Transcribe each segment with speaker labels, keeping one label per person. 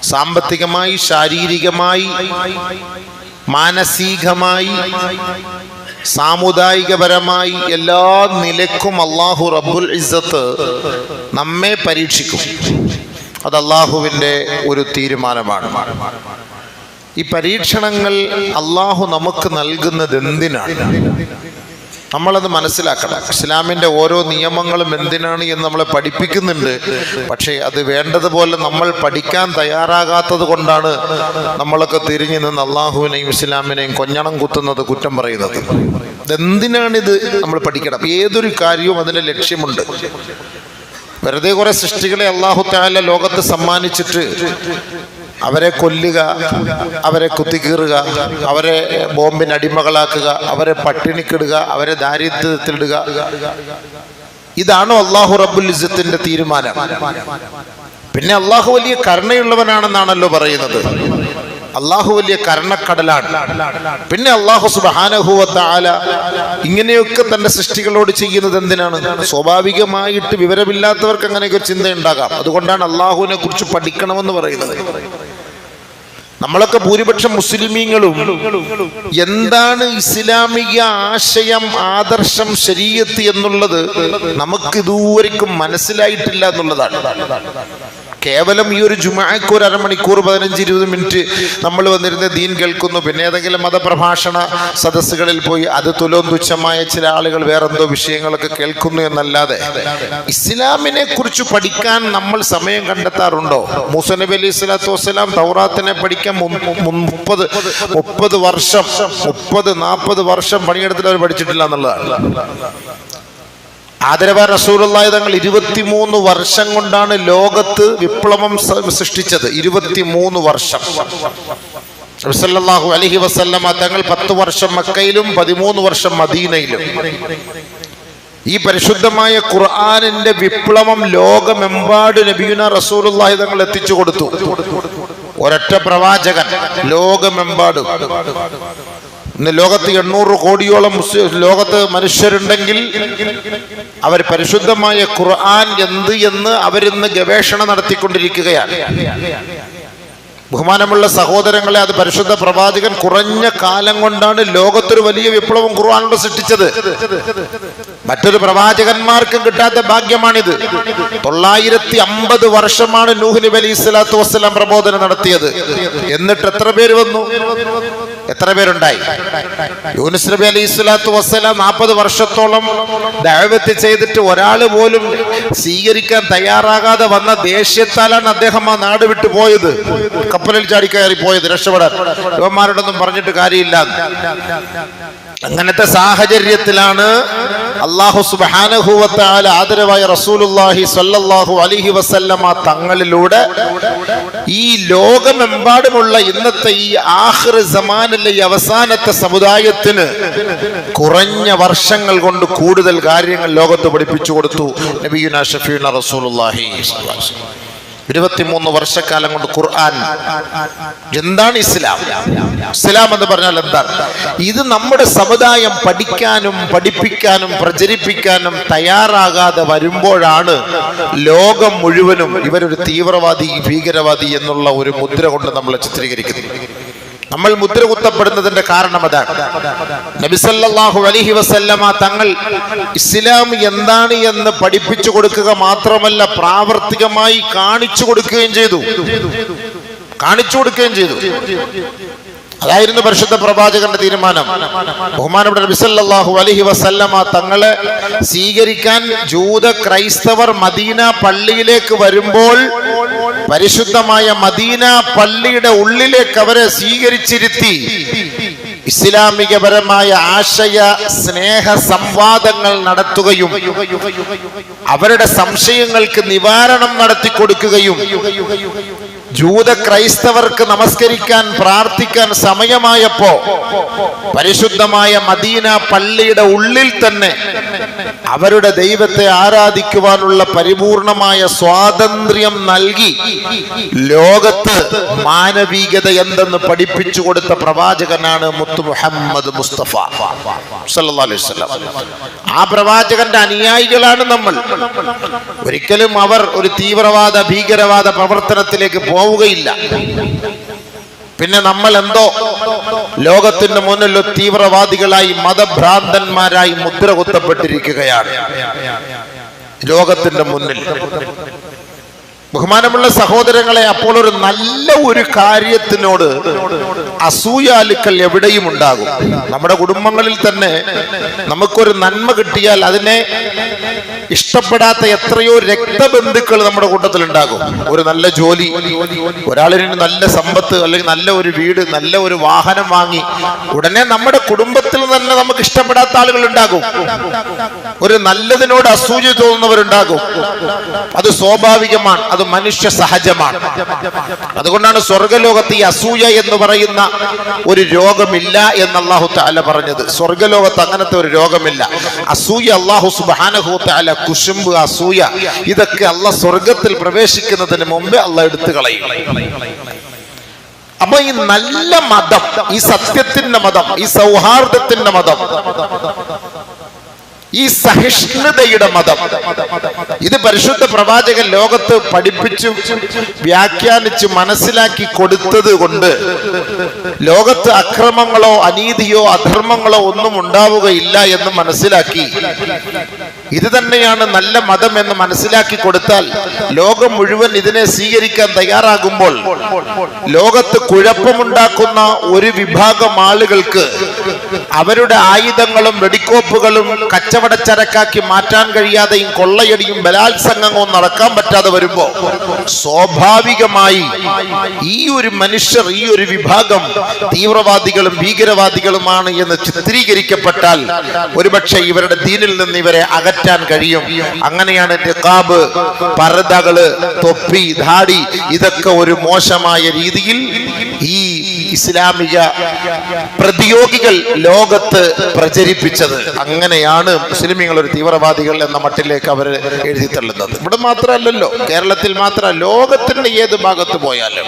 Speaker 1: സാമ്പത്തികമായി, ശാരീരികമായി, മാനസികമായി, സാമുദായികപരമായി എല്ലാ നിലക്കും അല്ലാഹു റബ്ബുൽ ഇസ്സത്ത് നമ്മെ പരീക്ഷിക്കും. അത് അല്ലാഹുവിൻ്റെ ഒരു തീരുമാനമാണ്. ഈ പരീക്ഷണങ്ങൾ അല്ലാഹു നമുക്ക് നൽകുന്നത് എന്തിനാണ്? നമ്മളത് മനസ്സിലാക്കണം. ഇസ്ലാമിൻ്റെ ഓരോ നിയമങ്ങളും എന്തിനാണ് എന്ന് നമ്മളെ പഠിപ്പിക്കുന്നുണ്ട്. പക്ഷേ അത് വേണ്ടതുപോലെ നമ്മൾ പഠിക്കാൻ തയ്യാറാകാത്തത് കൊണ്ടാണ് നമ്മളൊക്കെ തിരിഞ്ഞു നിന്ന് അള്ളാഹുവിനെയും ഇസ്ലാമിനെയും കൊഞ്ഞണം കുത്തുന്നത്, കുറ്റം പറയുന്നത്. ഇതെന്തിനാണിത് നമ്മൾ പഠിക്കണം. ഏതൊരു കാര്യവും അതിൻ്റെ ലക്ഷ്യമുണ്ട്. വെറുതെ കുറെ സൃഷ്ടികളെ അല്ലാഹു തആല ലോകത്ത് സമ്മാനിച്ചിട്ട് അവരെ കൊല്ലുക, അവരെ കുത്തിക്കീറുക, അവരെ ബോംബിന് അടിമകളാക്കുക, അവരെ പട്ടിണിക്കിടുക, അവരെ ദാരിദ്ര്യത്തിലിടുക, ഇതാണോ അല്ലാഹു റബ്ബുൽ ഇസ്സത്തിന്റെ തീരുമാനം? പിന്നെ അല്ലാഹു വലിയ കരുണയുള്ളവനാണെന്നാണല്ലോ പറയുന്നത്. അല്ലാഹു വലിയ കരുണക്കടലാണ്. പിന്നെ അല്ലാഹു സുബ്ഹാനഹു വ തആല ഇങ്ങനെയൊക്കെ തന്റെ സൃഷ്ടികളോട് ചെയ്യുന്നത് എന്തിനാണ്? സ്വാഭാവികമായിട്ട് വിവരമില്ലാത്തവർക്ക് അങ്ങനെയൊക്കെ ചിന്ത ഉണ്ടാകാം. അതുകൊണ്ടാണ് അല്ലാഹുവിനെ കുറിച്ച് പഠിക്കണമെന്ന് പറയുന്നത്. നമ്മളൊക്കെ ഭൂരിപക്ഷം മുസ്ലിമീങ്ങളും എന്താണ് ഇസ്ലാമിക ആശയം, ആദർശം, ശരീഅത്ത് എന്നുള്ളത് നമുക്ക് ഇതുവരെക്കും മനസ്സിലായിട്ടില്ല എന്നുള്ളതാണ്. കേവലം ഈ ഒരു ജുമുഅക്ക് ഒരു അരമണിക്കൂർ 15-20 മിനിറ്റ് നമ്മൾ വന്നിരുന്ന് ദീൻ കേൾക്കുന്നു. പിന്നെ ഏതെങ്കിലും മതപ്രഭാഷണ സദസ്സുകളിൽ പോയി അത് തുലോം തുച്ഛമായ ചില ആളുകൾ വേറെന്തോ വിഷയങ്ങളൊക്കെ കേൾക്കുന്നു എന്നല്ലാതെ ഇസ്ലാമിനെ കുറിച്ച് പഠിക്കാൻ നമ്മൾ സമയം കണ്ടെത്താറുണ്ടോ? മൂസ നബി അലൈഹി സ്വലാത്തു വസ്സലാം തൗറാത്തിനെ പഠിക്കാൻ 30 വർഷം 30-40 വർഷം പണിയെടുത്തിട്ട് അവർ പഠിച്ചിട്ടില്ല എന്നുള്ളതാണ്. ആദരവായ റസൂലുള്ളാഹി തങ്ങൾ 23 വർഷം കൊണ്ടാണ് ലോകത്ത് വിപ്ലവം സൃഷ്ടിച്ചത്. 23 വർഷം. നബി സല്ലല്ലാഹു അലൈഹി വസല്ലമ തങ്ങൾ 10 വർഷം മക്കയിലും 13 വർഷം മദീനയിലും. ഈ പരിശുദ്ധമായ ഖുർആനിന്റെ വിപ്ലവം ലോകമെമ്പാടും നബിയുനാ റസൂലുള്ളാഹി തങ്ങൾ എത്തിച്ചു കൊടുത്തു. ഒരൊറ്റ പ്രവാചകൻ ലോകമെമ്പാടും. ഇന്ന് ലോകത്ത് 800 കോടിയോളം ലോകത്ത് മനുഷ്യരുണ്ടെങ്കിൽ അവർ പരിശുദ്ധമായ ഖുർആൻ എന്ത് എന്ന് അവരിന്ന് ഗവേഷണം നടത്തിക്കൊണ്ടിരിക്കുകയാണ്. ബഹുമാനമുള്ള സഹോദരങ്ങളെ, അത് പരിശുദ്ധ പ്രവാചകൻ കുറഞ്ഞ കാലം കൊണ്ടാണ് ലോകത്തൊരു വലിയ വിപ്ലവം ഖുർആനിലൂടെ സൃഷ്ടിച്ചത്. മറ്റൊരു പ്രവാചകന്മാർക്കും കിട്ടാത്ത ഭാഗ്യമാണിത്. 950 വർഷമാണ് നൂഹ് നബി അലൈഹി സ്വലാത്തു വസ്സലാം പ്രബോധനം നടത്തിയത്. എന്നിട്ട് എത്ര പേര് വന്നു? എത്ര പേരുണ്ടായി? യൂനുസ് നബി അലൈഹി സ്വലാത്തു വസ്സലാം 40 വർഷത്തോളം ദഅവത്ത് ചെയ്തിട്ട് ഒരാൾ പോലും സ്വീകരിക്കാൻ തയ്യാറാകാതെ വന്ന ദേഷ്യത്താലാണ് അദ്ദേഹം ആ നാട് വിട്ടു പോയത്. കപ്പലിൽ ചാടിക്കയറി പോയത് രക്ഷപ്പെടാൻ. യുവന്മാരോടൊന്നും പറഞ്ഞിട്ട് കാര്യമില്ല. അങ്ങനത്തെ സാഹചര്യത്തിലാണ് അല്ലാഹു സുബ്ഹാനഹു വ തആല ആദരവായ റസൂലുള്ളാഹി സ്വല്ലല്ലാഹു അലൈഹി വസല്ലമ തങ്ങളിലൂടെ ഈ ലോകമെമ്പാടുമുള്ള ഇന്നത്തെ ഈ ആഖിർ സമാനിലെ ഈ അവസാനത്തെ സമുദായത്തിന് കുറഞ്ഞ വർഷങ്ങൾ കൊണ്ട് കൂടുതൽ കാര്യങ്ങൾ ലോകത്ത് പഠിപ്പിച്ചു കൊടുത്തു നബിയുനാ ഷഫീഉനാ റസൂലുള്ളാഹി സ്വല്ലല്ലാഹു അലൈഹി വസല്ലം. 23 വർഷക്കാലം കൊണ്ട് ഖുർആൻ. എന്താണ് ഇസ്ലാം? ഇസ്ലാം എന്ന് പറഞ്ഞാൽ എന്താണ്? ഇത് നമ്മുടെ സമുദായം പഠിക്കാനും പഠിപ്പിക്കാനും പ്രചരിപ്പിക്കാനും തയ്യാറാകാതെ വരുമ്പോഴാണ് ലോകം മുഴുവനും ഇവരൊരു തീവ്രവാദി, ഭീകരവാദി എന്നുള്ള ഒരു മുദ്ര കൊണ്ട് നമ്മളെ ചിത്രീകരിക്കുന്നത്. നമ്മൾ മുദ്ര കുത്തപ്പെടുന്നതിന്റെ കാരണം അതാണ്. നബി സല്ലല്ലാഹു അലൈഹി വസല്ലമ തങ്ങൾ ഇസ്ലാം എന്താണ് എന്ന് പഠിപ്പിച്ചു കൊടുക്കുക മാത്രമല്ല, പ്രാവർത്തികമായി കാണിച്ചു കൊടുക്കുകയും ചെയ്തു. അതായിരുന്നു പരിശുദ്ധ പ്രവാചകന്റെ തീരുമാനം. ബഹുമാനപ്പെട്ട നബി സല്ലല്ലാഹു അലൈഹി വസല്ലമ തങ്ങളെ സ്വീകരിക്കാൻ ജൂത ക്രൈസ്തവർ മദീന പള്ളിയിലേക്ക് വരുമ്പോൾ പരിശുദ്ധമായ മദീന പള്ളിയുടെ ഉള്ളിലേക്ക് അവരെ സ്വീകരിച്ചിരുത്തി ഇസ്ലാമികപരമായ ആശയ സ്നേഹ സംവാദങ്ങൾ നടത്തുകയും അവരുടെ സംശയങ്ങൾക്ക് നിവാരണം നടത്തി കൊടുക്കുകയും ജൂത ക്രൈസ്തവർക്ക് നമസ്കരിക്കാൻ പ്രാർത്ഥിക്കാൻ സമയമായപ്പോ പരിശുദ്ധമായ മദീന പള്ളിയുടെ ഉള്ളിൽ തന്നെ അവരുടെ ദൈവത്തെ ആരാധിക്കുവാനുള്ള പരിപൂർണമായ സ്വാതന്ത്ര്യം നൽകി ലോകത്ത് മാനവികത എന്തെന്ന് പഠിപ്പിച്ചു കൊടുത്ത പ്രവാചകനാണ് മുത്തു മുഹമ്മദ് മുസ്തഫ സല്ലല്ലാഹു അലൈഹി വസല്ലം. ആ പ്രവാചകന്റെ അനുയായികളാണ് നമ്മൾ. ഒരിക്കലും അവർ ഒരു തീവ്രവാദ ഭീകരവാദ പ്രവർത്തനത്തിലേക്ക് പോവുകയില്ല. പിന്നെ നമ്മൾ എന്തോ ലോകത്തിന്റെ മുന്നിൽ തീവ്രവാദികളായി മതഭ്രാന്തന്മാരായി മുദ്ര കുത്തപ്പെട്ടിരിക്കുകയാണ് ലോകത്തിന്റെ മുന്നിൽ. ബഹുമാനമുള്ള സഹോദരങ്ങളെ, അപ്പോൾ ഒരു നല്ല ഒരു കാര്യത്തിനോട് അസൂയാലുക്കൾ എവിടെയും ഉണ്ടാകും. നമ്മുടെ കുടുംബങ്ങളിൽ തന്നെ നമുക്കൊരു നന്മ കിട്ടിയാൽ അതിനെ ഇഷ്ടപ്പെടാത്ത എത്രയോ രക്തബന്ധുക്കൾ നമ്മുടെ കൂട്ടത്തിൽ ഉണ്ടാകും. ഒരു നല്ല ജോലി, ഒരാളിന് നല്ല സമ്പത്ത്, അല്ലെങ്കിൽ നല്ല ഒരു വീട്, നല്ല ഒരു വാഹനം വാങ്ങി ഉടനെ നമ്മുടെ കുടുംബത്തിൽ തന്നെ നമുക്ക് ഇഷ്ടപ്പെടാത്ത ആളുകൾ ഉണ്ടാകും. ഒരു നല്ലതിനോട് അസൂയ തോന്നുന്നവരുണ്ടാകും. അത് സ്വാഭാവികമാണ്, അത് മനുഷ്യ സഹജമാണ്. അതുകൊണ്ടാണ് സ്വർഗലോകത്ത് ഈ അസൂയ എന്ന് പറയുന്ന ഒരു രോഗമില്ല എന്ന് അല്ലാഹു തആല പറഞ്ഞത്. സ്വർഗലോകത്ത് അങ്ങനത്തെ ഒരു രോഗമില്ല. അസൂയ അല്ലാഹു സുബ്ഹാനഹു തആല, കുശുമ്പ്, അസൂയ, ഇതൊക്കെ അല്ലാഹ് സ്വർഗത്തിൽ പ്രവേശിക്കുന്നതിന് മുമ്പേ അല്ലാഹ് എടുത്തു കളയും. അപ്പൊ ഈ നല്ല മതം, ഈ സത്യത്തിന്റെ മതം, ഈ സൗഹാർദ്ദത്തിന്റെ മതം, ഈ സഹിഷ്ണുതയുടെ മതം, ഇത് പരിശുദ്ധ പ്രവാചകൻ ലോകത്ത് പഠിപ്പിച്ചു വ്യാഖ്യാനിച്ച് മനസ്സിലാക്കി കൊടുത്തത് കൊണ്ട് ലോകത്ത് അക്രമങ്ങളോ അനീതിയോ അധർമ്മങ്ങളോ ഒന്നും ഉണ്ടാവുകയില്ല എന്ന് മനസ്സിലാക്കി. ഇത് തന്നെയാണ് നല്ല മതം എന്ന് മനസ്സിലാക്കി കൊടുത്താൽ ലോകം മുഴുവൻ ഇതിനെ സ്വീകരിക്കാൻ തയ്യാറാകുമ്പോൾ ലോകത്ത് കുഴപ്പമുണ്ടാക്കുന്ന ഒരു വിഭാഗം ആളുകൾക്ക് അവരുടെ ആയുധങ്ങളും വെടിക്കോപ്പുകളും കച്ചവടച്ചരക്കാക്കി മാറ്റാൻ കഴിയാതെയും കൊള്ളയടിയും ബലാത്സംഗവും നടക്കാൻ പറ്റാതെ വരുമ്പോ സ്വാഭാവികമായി ഈ ഒരു മനുഷ്യർ, ഈ ഒരു വിഭാഗം തീവ്രവാദികളും ഭീകരവാദികളുമാണ് എന്ന് ചിത്രീകരിക്കപ്പെട്ടാൽ ഒരുപക്ഷെ ഇവരുടെ ദീനിൽ നിന്ന് ഇവരെ അകറ്റാൻ കഴിയും. അങ്ങനെയാണ് നിഖാബ്, പർദകള്, തൊപ്പി, ധാടി, ഇതൊക്കെ ഒരു മോശമായ രീതിയിൽ ഈ ഇസ്ലാമിക പ്രതിയോഗികൾ ലോകത്ത് പ്രചരിപ്പിച്ചത്. അങ്ങനെയാണ് മുസ്ലിമീങ്ങൾ ഒരു തീവ്രവാദികൾ എന്ന മട്ടിലേക്ക് അവർ എഴുതി തള്ളുന്നത്. ഇവിടെ മാത്രമല്ലല്ലോ, കേരളത്തിൽ മാത്രമല്ല, ലോകത്തിന്റെ ഏത് ഭാഗത്ത് പോയാലും.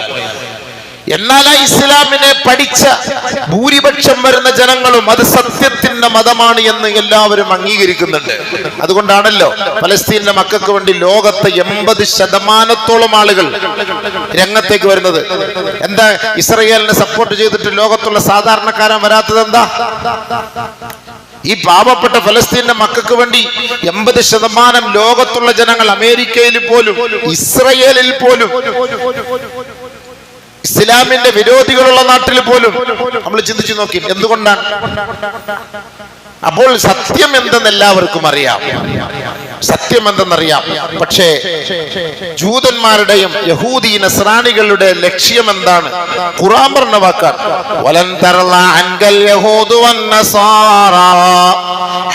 Speaker 1: എന്നാൽ ആ ഇസ്ലാമിനെ പഠിച്ച ഭൂരിപക്ഷം വരുന്ന ജനങ്ങളും അത് സത്യത്തിന്റെ മതമാണ് എന്ന് എല്ലാവരും അംഗീകരിക്കുന്നുണ്ട്. അതുകൊണ്ടാണല്ലോ ഫലസ്തീനിലെ മക്കൾക്ക് വേണ്ടി ലോകത്തെ 80% ആളുകൾ രംഗത്തേക്ക് വരുന്നത്. എന്താ ഇസ്രായേലിനെ സപ്പോർട്ട് ചെയ്തിട്ട് ലോകത്തുള്ള സാധാരണക്കാരൻ വരാത്തത്? എന്താ? ഈ പാവപ്പെട്ട ഫലസ്തീനിലെ മക്കൾക്ക് വേണ്ടി 80% ലോകത്തുള്ള ജനങ്ങൾ, അമേരിക്കയിൽ പോലും ഇസ്രായേലിൽ പോലും ഇസ്ലാമിന്റെ വിരോധികളുള്ള നാട്ടിൽ പോലും നമ്മൾ ചിന്തിച്ചു നോക്കി എന്തുകൊണ്ടാണ്? അപ്പോൾ സത്യം എന്തെന്ന് എല്ലാവർക്കും അറിയാം, സത്യം എന്തെന്നറിയാം. പക്ഷേ ജൂതന്മാരുടെയും യഹൂദി നസ്രാനികളുടെ ലക്ഷ്യം എന്താണ്? ഖുർആൻ പറഞ്ഞ വാക്കാണ്, വലൻ തറള അൻകൽ യഹൂദു വന്നസാറ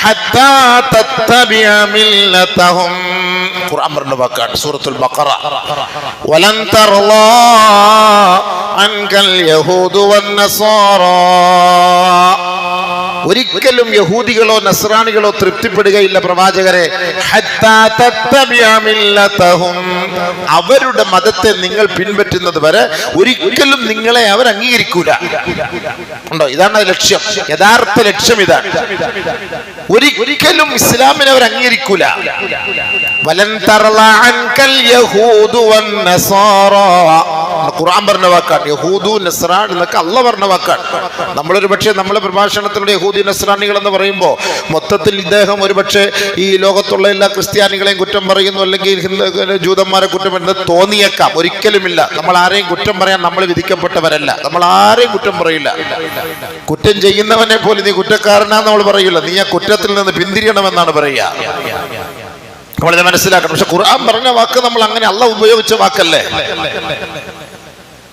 Speaker 1: ഹത്താ തത്തബിഅ മില്ലതഹും. ഖുർആൻ പറഞ്ഞ വാക്കാണ്, സൂറത്തുൽ ബഖറ. വലൻ തറള അൻകൽ യഹൂദു വന്നസാറ. ഒരിക്കലും യഹൂദികളോ നസ്രാനികളോ തൃപ്തിപ്പെടുകയില്ല പ്രവാചകരെ. അവരുടെ മതത്തെ നിങ്ങൾ പിൻപറ്റുന്നത് വരെ ഒരിക്കലും നിങ്ങളെ അവർ അംഗീകരിക്കൂല. ഉണ്ടോ? ഇതാണ് ലക്ഷ്യം, യഥാർത്ഥ ലക്ഷ്യം ഇതാണ്. ഒരിക്കലും ഇസ്ലാമിനെ അവർ അംഗീകരിക്കൂല. വലൻ തറള അൻകൽ യഹൂദു വന്നസാറ. ഖുർആൻ പറഞ്ഞ വാക്കാണ്. യഹൂദു നസ്രാൻ എന്നൊക്കെ അല്ലാഹ് പറഞ്ഞ വാക്കാണ്. നമ്മളൊരു പക്ഷേ നമ്മളെ പ്രഭാഷണത്തിലൂടെ യഹൂദി നസ്രാനികൾ എന്ന് പറയുമ്പോൾ മൊത്തത്തിൽ ഇദ്ദേഹം ഒരുപക്ഷെ ഈ ലോകത്തുള്ള എല്ലാ ക്രിസ്ത്യാനികളെയും കുറ്റം പറയുന്നു, അല്ലെങ്കിൽ ജൂതന്മാരെ കുറ്റം പറയുന്നത് തോന്നിയേക്കാം. ഒരിക്കലുമില്ല. നമ്മൾ ആരെയും കുറ്റം പറയാൻ നമ്മൾ വിധിക്കപ്പെട്ടവരല്ല. നമ്മൾ ആരെയും കുറ്റം പറയില്ല. കുറ്റം ചെയ്യുന്നവനെ പോലെ നീ കുറ്റക്കാരനാന്ന് നമ്മൾ പറയില്ല. നീ ആ കുറ്റത്തിൽ നിന്ന് പിന്തിരിയണമെന്നാണ് പറയുക. നമ്മളിത് മനസ്സിലാക്കണം. പക്ഷെ ഖുർആൻ പറഞ്ഞ വാക്ക് നമ്മൾ അങ്ങനെ അല്ലാഹ് ഉപയോഗിച്ച വാക്കല്ലേ?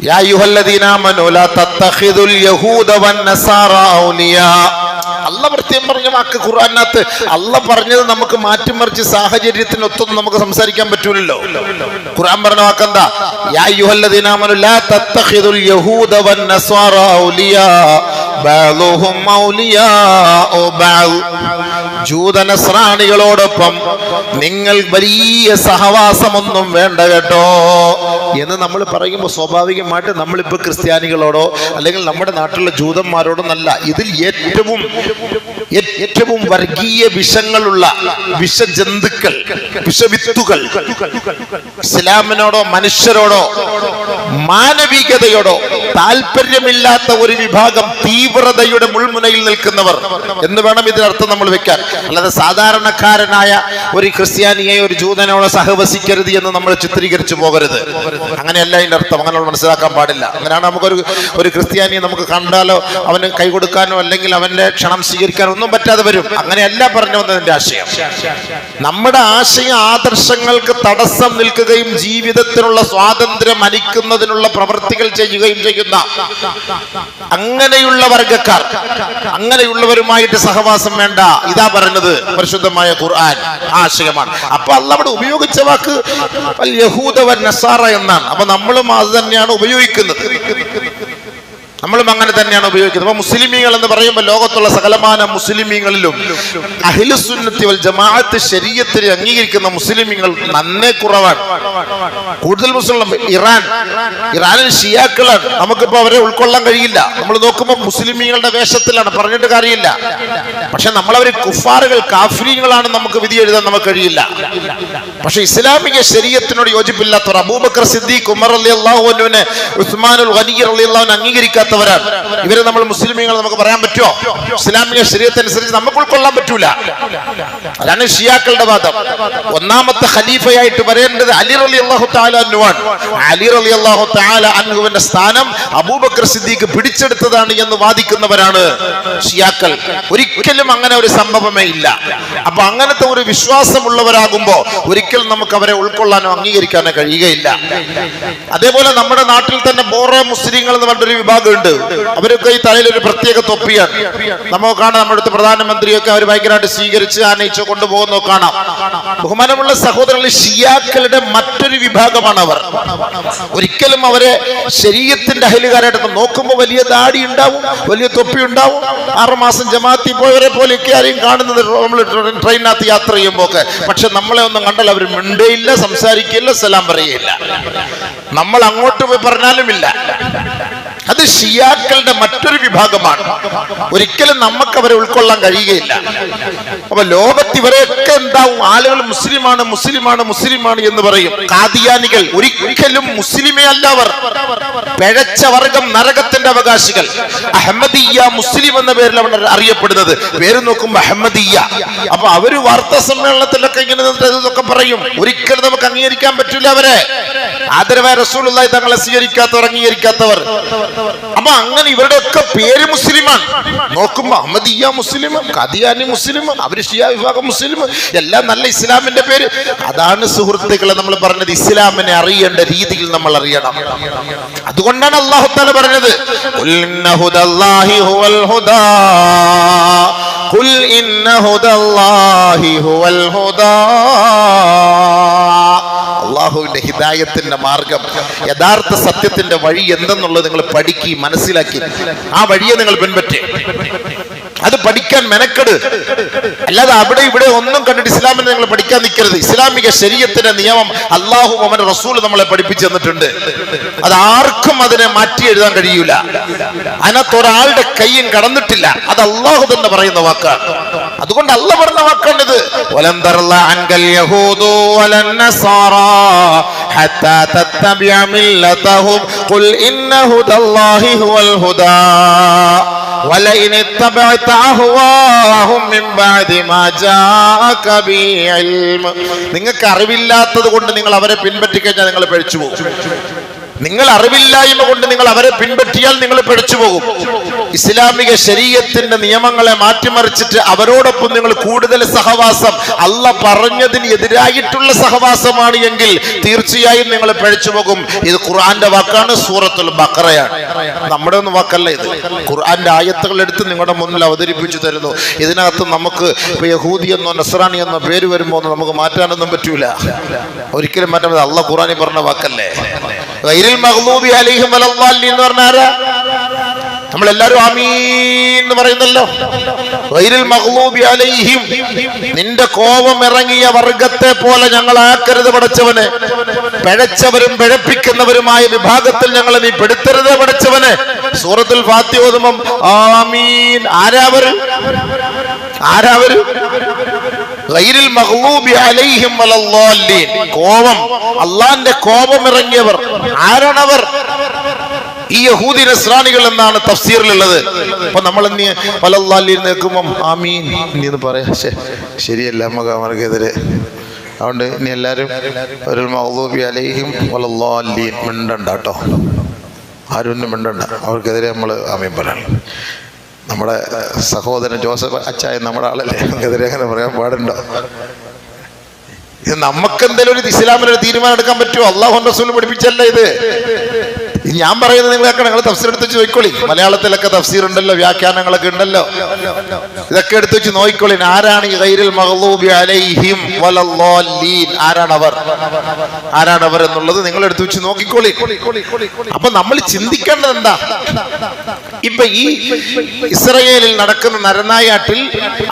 Speaker 1: യാ അയ്യുഹല്ലദീന ആമനൂ ലാ തത്തഖിദുൽ യഹൂദ വന്നസാറ ഔലിയാ. അല്ലാഹ് പ്രത്യേകം പറഞ്ഞ വാക്ക് ഖുർആനകത്ത്. അല്ലാഹ് പറഞ്ഞത് നമുക്ക് മാറ്റിമറിച്ച് സാഹചര്യത്തിനൊത്തൊന്നും നമുക്ക് സംസാരിക്കാൻ പറ്റൂലല്ലോ. ഖുർആൻ പറഞ്ഞ വാക്കെന്താ? യാ അയ്യുഹല്ലദീന ആമനൂ ലാ തത്തഖിദുൽ യഹൂദ വന്നസാറ ഔലിയാ ബഅ്ദുഹും ഔലിയാഉ ബഅദ്. ജൂതനസ്രാണികളോടൊപ്പം നിങ്ങൾ വലിയ സഹവാസമൊന്നും വേണ്ട കേട്ടോ എന്ന് നമ്മൾ പറയുമ്പോൾ സ്വാഭാവികമായിട്ട് നമ്മളിപ്പോൾ ക്രിസ്ത്യാനികളോടോ അല്ലെങ്കിൽ നമ്മുടെ നാട്ടിലുള്ള ജൂതന്മാരോടോ നല്ല, ഇതിൽ ഏറ്റവും വർഗീയ വിഷങ്ങളുള്ള വിഷജന്തുക്കൾ, വിഷവിത്തുകൾ ഇസ്ലാമിനോടോ മനുഷ്യരോടോ മാനവികതയോടോ താല്പര്യമില്ലാത്ത ഒരു വിഭാഗം തീവ്രതയുടെ മുൾമുനയിൽ നിൽക്കുന്നവർ എന്ന് വേണം ഇതിനർത്ഥം നമ്മൾ വെക്കാൻ. അല്ലാതെ സാധാരണക്കാരനായ ഒരു ക്രിസ്ത്യാനിയെ ഒരു ജൂതനോട് സഹവസിക്കരുത് എന്ന് നമ്മൾ ചിത്രീകരിച്ചു പോകരുത്. അങ്ങനെയല്ല അതിന്റെ അർത്ഥം. അങ്ങനെ മനസ്സിലാക്കാൻ പാടില്ല. അങ്ങനെയാണ് ഒരു ക്രിസ്ത്യാനിയെ നമുക്ക് കണ്ടാലോ അവന് കൈ കൊടുക്കാനോ അല്ലെങ്കിൽ അവന്റെ ക്ഷണം സ്വീകരിക്കാനോ ഒന്നും പറ്റാതെ വരും. അങ്ങനെയല്ല പറഞ്ഞു വന്നതിന്റെ ആശയം. നമ്മുടെ ആശയ ആദർശങ്ങൾക്ക് തടസ്സം നിൽക്കുകയും ജീവിതത്തിനുള്ള സ്വാതന്ത്ര്യം അനിക്കുന്നതിനുള്ള പ്രവൃത്തികൾ ചെയ്യുകയും ചെയ്യുന്ന അങ്ങനെയുള്ള വർഗക്കാർ, അങ്ങനെയുള്ളവരുമായിട്ട് സഹവാസം വേണ്ട. ഇതാ പറഞ്ഞത് പരിശുദ്ധമായ ഖുർആൻ ആശയമാണ്. അപ്പൊ അല്ലാഹ് അവിടെ ഉപയോഗിച്ച വാക്ക് യഹൂദ വൻ നസാറ എന്നാണ്. അപ്പൊ നമ്മളും അത് തന്നെയാണ് ഉപയോഗിക്കുന്നത്. നമ്മളും അങ്ങനെ തന്നെയാണ് ഉപയോഗിക്കുന്നത്. അപ്പൊ മുസ്ലിമീങ്ങൾ എന്ന് പറയുമ്പോൾ ലോകത്തുള്ള സകലമാന മുസ്ലിമീങ്ങളിലും അഹ്ലുസുന്നത്തി വൽ ജമാഅത്ത് ശരീഅത്തിനെ അംഗീകരിക്കുന്ന മുസ്ലിമീങ്ങൾ നന്നേ കുറവാണ്. കൂടുതൽ മുസ്ലിം ഇറാനിൽ ഷിയാക്കളാണ്. നമുക്കിപ്പോ അവരെ ഉൾക്കൊള്ളാൻ കഴിയില്ല. നമ്മൾ നോക്കുമ്പോൾ മുസ്ലിമീങ്ങളുടെ വേഷത്തിലാണ്, പറഞ്ഞിട്ട് കാര്യമില്ല. പക്ഷെ നമ്മളവര് കുഫാറുകൾ, കാഫിരീങ്ങളാണ് നമുക്ക് വിധി എഴുതാൻ നമുക്ക് കഴിയില്ല. പക്ഷെ ഇസ്ലാമിക ശരീഅത്തിനോട് യോജിപ്പില്ലാത്തവർ അബൂബക്കർ സിദ്ദീഖ്, ഉമർ റളിയല്ലാഹു അൻഹുവിനെ, ഉസ്മാനുൽ ഗനി റളിയല്ലാഹു അൻഹു അംഗീകരിക്കാത്തവരാണ്. ഇവരെ നമ്മൾ മുസ്ലിമീങ്ങൾ നമുക്ക് പറയാൻ പറ്റുമോ? ഇസ്ലാമിക ശരീഅത്തനുസരിച്ച് നമുക്ക് ഉൾക്കൊള്ളാൻ പറ്റൂല. അതാണ് ഷിയാക്കളുടെ വാദം. ഒന്നാമത്തെ ഖലീഫയായിട്ട് വരേണ്ടത് അലി റളിയല്ലാഹു തആല അൻഹുവാണ്. അലി റളിയല്ലാഹു തആല അൻഹുവിന്റെ സ്ഥാനം അബൂബക്കർ സിദ്ദീഖ് പിടിച്ചെടുത്തതാണ് എന്ന് വാദിക്കുന്നവരാണ് ഷിയാക്കൾ. ഒരിക്കലും അങ്ങനെ ഒരു സംഭവമേ ഇല്ല. അപ്പൊ അങ്ങനത്തെ ഒരു വിശ്വാസമുള്ളവരാകുമ്പോ ഒരിക്കലും നമുക്ക് അവരെ ഉൾക്കൊള്ളാനോ അംഗീകരിക്കാനോ കഴിയുകയില്ല. അതേപോലെ നമ്മുടെ നാട്ടിൽ തന്നെ ബോറോ മുസ്ലിങ്ങൾ എന്ന് പറഞ്ഞൊരു വിഭാഗം ഉണ്ട്. അവരൊക്കെ ഈ തലയിൽ ഒരു പ്രത്യേക തൊപ്പിയാണ്. നമുക്ക് കാണാം, നമ്മുടെ അടുത്ത് പ്രധാനമന്ത്രിയൊക്കെ അവർ ഭയങ്കരമായിട്ട് സ്വീകരിച്ച് ആനയിച്ച് കൊണ്ടുപോകുന്ന കാണാം. ബഹുമാനമുള്ള സഹോദരങ്ങൾ, ഷിയാക്കളുടെ മറ്റൊരു വിഭാഗമാണ് അവർ. ഒരിക്കലും അവരെ ശരീഅത്തിന്റെ അഹലുകാരായിട്ട് നോക്കുമ്പോൾ വലിയ ദാടി ഉണ്ടാവും, വലിയ തൊപ്പി ഉണ്ടാവും. 6 മാസം ജമാഅത്തിൽ പോയവരെ പോലെയൊക്കെ ആരെയും കാണുന്നത് നമ്മൾ ട്രെയിനകത്ത് യാത്ര ചെയ്യുമ്പോൾ ഒക്കെ. പക്ഷെ നമ്മളെ ഒന്നും കണ്ടാൽ അവർ മിണ്ടയില്ല, സംസാരിക്കില്ല, സലാം പറയില്ല. നമ്മൾ അങ്ങോട്ട് പോയി പറഞ്ഞാലും ഇല്ല. അത് ഷിയാക്കളുടെ മറ്റൊരു വിഭാഗമാണ്. ഒരിക്കലും നമുക്ക് അവരെ ഉൾക്കൊള്ളാൻ കഴിയുകയില്ല. അപ്പൊ ലോകത്ത് ഇവരെയൊക്കെ എന്താവും, ആളുകൾ മുസ്ലിമാണ് മുസ്ലിമാണ് മുസ്ലിമാണ് എന്ന് പറയും. ഖാദിയാനികൾ ഒരിക്കലും മുസ്ലിമേ അല്ല. അവർ പിഴച്ച വർഗം, നരകത്തിന്റെ അവകാശികൾ. അഹമ്മദിയ്യ മുസ്ലിം എന്ന പേരിൽ അവർ അറിയപ്പെടുന്നത്. പേര് നോക്കുമ്പോ അഹമ്മദിയ്യ. അപ്പൊ അവര് വാർത്താ സമ്മേളനത്തിലൊക്കെ ഇങ്ങനെ ഇതൊക്കെ പറയും. ഒരിക്കലും നമുക്ക് അംഗീകരിക്കാൻ പറ്റില്ല അവരെ. ആദരവായ റസൂലുള്ളാഹി തങ്ങളെ സ്വീകരിക്കാത്തവർ, അംഗീകരിക്കാത്തവർ. അപ്പൊ അങ്ങനെ ഇവരുടെ ഒക്കെ പേര് മുസ്ലിമാണ്. നോക്കുമ്പോ അഹമ്മദിയ്യ മുസ്ലിം, ഖാദിയാനി മുസ്ലിം, അവര് ഷിയ വിഭാഗം മുസ്ലിം, എല്ലാം നല്ല ഇസ്ലാമിന്റെ പേര്. അതാണ് സുഹൃത്തുക്കളെ നമ്മൾ പറഞ്ഞത്, ഇസ്ലാമിനെ അറിയേണ്ട രീതിയിൽ നമ്മൾ അറിയണം. അതുകൊണ്ടാണ് അല്ലാഹു തആല പറഞ്ഞത്, ഖുൽ ഇന്ന ഹുദല്ലാഹി ഹുവൽ ഹുദാ, ഖുൽ ഇന്ന ഹുദല്ലാഹി ഹുവൽ ഹുദാ. അള്ളാഹുവിന്റെ ഹിദായത്തിന്റെ മാർഗം, യഥാർത്ഥ സത്യത്തിന്റെ വഴി എന്തെന്നുള്ളത് നിങ്ങൾ പഠിക്കി മനസ്സിലാക്കി ആ വഴിയെ നിങ്ങൾ പിൻപറ്റി. അത് പഠിക്കാൻ മെനക്കെട്. അല്ലാതെ അവിടെ ഇവിടെ ഒന്നും കണ്ടിട്ട് ഇസ്ലാമിനെ നിങ്ങൾ പഠിക്കാൻ നിൽക്കരുത്. ഇസ്ലാമിക ശരീഅത്തിന്റെ നിയമം അള്ളാഹു അവന്റെ റസൂൽ നമ്മളെ പഠിപ്പിച്ചു തന്നിട്ടുണ്ട്. അത് ആർക്കും അതിനെ മാറ്റി എഴുതാൻ കഴിയൂല. അതിനകത്ത് ഒരാളുടെ കയ്യും കടന്നിട്ടില്ല. അത് അള്ളാഹു തന്നെ പറയുന്ന വാക്കാണ്. അതുകൊണ്ട് അള്ളാഹ് പറഞ്ഞ വാക്കാണിത്. വലൻ തറല്ല അൻകൽ യഹൂദു വലൻ നസാറാ ഹത്താ തത്തബിഅ മില്ലതഹും ഖുൽ ഇന്ന ഹുദല്ലാഹി ഹുവൽ ഹുദാ വലഇൻ ഇത്തബഅത അഹ്വാഅഹും മിൻ ബഅദി മാ ജാഅക ബിഇൽം. നിങ്ങൾക്ക് അറിവില്ലാത്തത് കൊണ്ട് നിങ്ങൾ അവരെ പിൻപറ്റി കഴിഞ്ഞാൽ നിങ്ങൾ പിഴച്ചു പോകും. നിങ്ങൾ അറിവില്ലായ്മ കൊണ്ട് നിങ്ങൾ അവരെ പിൻപറ്റിയാൽ നിങ്ങൾ പിഴച്ചു പോകും. ഇസ്ലാമിക ശരീഅത്തിന്റെ നിയമങ്ങളെ മാറ്റിമറിച്ചിട്ട് അവരോടൊപ്പം നിങ്ങൾ കൂടുതൽ സഹവാസം, അല്ലാഹ് പറഞ്ഞതിന് എതിരായിട്ടുള്ള സഹവാസമാണ് എങ്കിൽ തീർച്ചയായും നിങ്ങൾ പിഴച്ചു പോകും. ഇത് ഖുർആന്റെ വാക്കാണ്, സൂറത്തുൽ ബഖറയാണ്. നമ്മുടെ ഒന്നും വാക്കല്ല ഇത്. ഖുർആന്റെ ആയത്തുകൾ എടുത്ത് നിങ്ങളുടെ മുന്നിൽ അവതരിപ്പിച്ചു തരുന്നു. ഇതിനകത്ത് നമുക്ക് ഇപ്പൊ യഹൂദി എന്നോ നസ്രാനി എന്നോ പേര് വരുമ്പോ നമുക്ക് മാറ്റാനൊന്നും പറ്റൂല. ഒരിക്കലും മാറ്റാൻ പറ്റില്ല. അല്ലാഹ് ഖുർആനിൽ പറഞ്ഞ വാക്കല്ലേ. ഗൈറിൽ മഗ്ലൂബി അലൈഹിം വലദ്ദാലിൻ എന്ന് പറഞ്ഞാരാ? നമ്മളെല്ലാരും ആമീൻ എന്ന് പറയുന്നല്ലോ. ഗൈറിൽ മഗ്ലൂബി അലൈഹിം, നിന്റെ കോപം ഇറങ്ങിയ വർഗത്തെ പോലെ ഞങ്ങളാക്കരുത് പടച്ചവനെ. പിഴച്ചവരും പിഴപ്പിക്കുന്നവരുമായ വിഭാഗത്തിൽ ഞങ്ങളെ നീ പെടുത്തരുത് പടച്ചവനെ. സൂറത്തുൽ ഫാത്തിഹ ഓതുമ്പം ആമീൻ. ആരാവര്? ഗൈറിൽ മഗ്ലൂബി അലൈഹിം വലദ്ദാല്ലീൻ. കോപം, അള്ളാന്റെ കോപം ഇറങ്ങിയവർ. ആരാണവർ? ഈ യഹൂദി നസ്രാനികൾ എന്നാണ് തഫ്സീറിലുള്ളത്. അപ്പൊ നമ്മൾ വലദ്ദാല്ലീൻ നിൽക്കുമ്പം ആമീൻ എന്ന് പറയാ ശരിയല്ല, അവർക്കെതിരെ. അതുകൊണ്ട് ഇനി എല്ലാവരും ഒരു മഗ്ലൂബി അലൈഹിം വലദ്ദാല്ലീൻ മിണ്ടണ്ട കേട്ടോ, ആരും മിണ്ടണ്ട. അവർക്കെതിരെ നമ്മൾ ആമീൻ പറയണം. നമ്മുടെ സഹോദരൻ ജോസഫ് അച്ചായൻ നമ്മുടെ ആളല്ലേ, നമുക്കെതിരെ അങ്ങനെ പറയാൻ പാടുണ്ടോ? ഇത് നമുക്കെന്തെങ്കിലും ഒരു ഇസ്ലാമിനൊരു തീരുമാനം എടുക്കാൻ പറ്റുമോ? അല്ലാഹു റസൂൽ പഠിപ്പിച്ചല്ല ഇത്. ഞാൻ പറയുന്നത് നിങ്ങൾ കേൾക്കണം. നിങ്ങൾ തഫ്സീർ എടുത്ത് വെച്ച് നോക്കിക്കോളി. മലയാളത്തിലൊക്കെ തഫ്സീർ ഉണ്ടല്ലോ, വ്യാഖ്യാനങ്ങളൊക്കെ ഉണ്ടല്ലോ. ഇതൊക്കെ എടുത്ത് വെച്ച് നോക്കിക്കോളി. ആരാണ് ഈ ഗൈറിൽ മഗ്ലൂബി അലൈഹിം വലദ്ദാല്ലീൻ? ആരാണവർ എന്നുള്ളത് നിങ്ങൾ എടുത്ത് വെച്ച് നോക്കിക്കോളി. അപ്പൊ നമ്മൾ ചിന്തിക്കേണ്ടത് എന്താ? ഇപ്പൊ ഈ ഇസ്രയേലിൽ നടക്കുന്ന നരനായാട്ടിൽ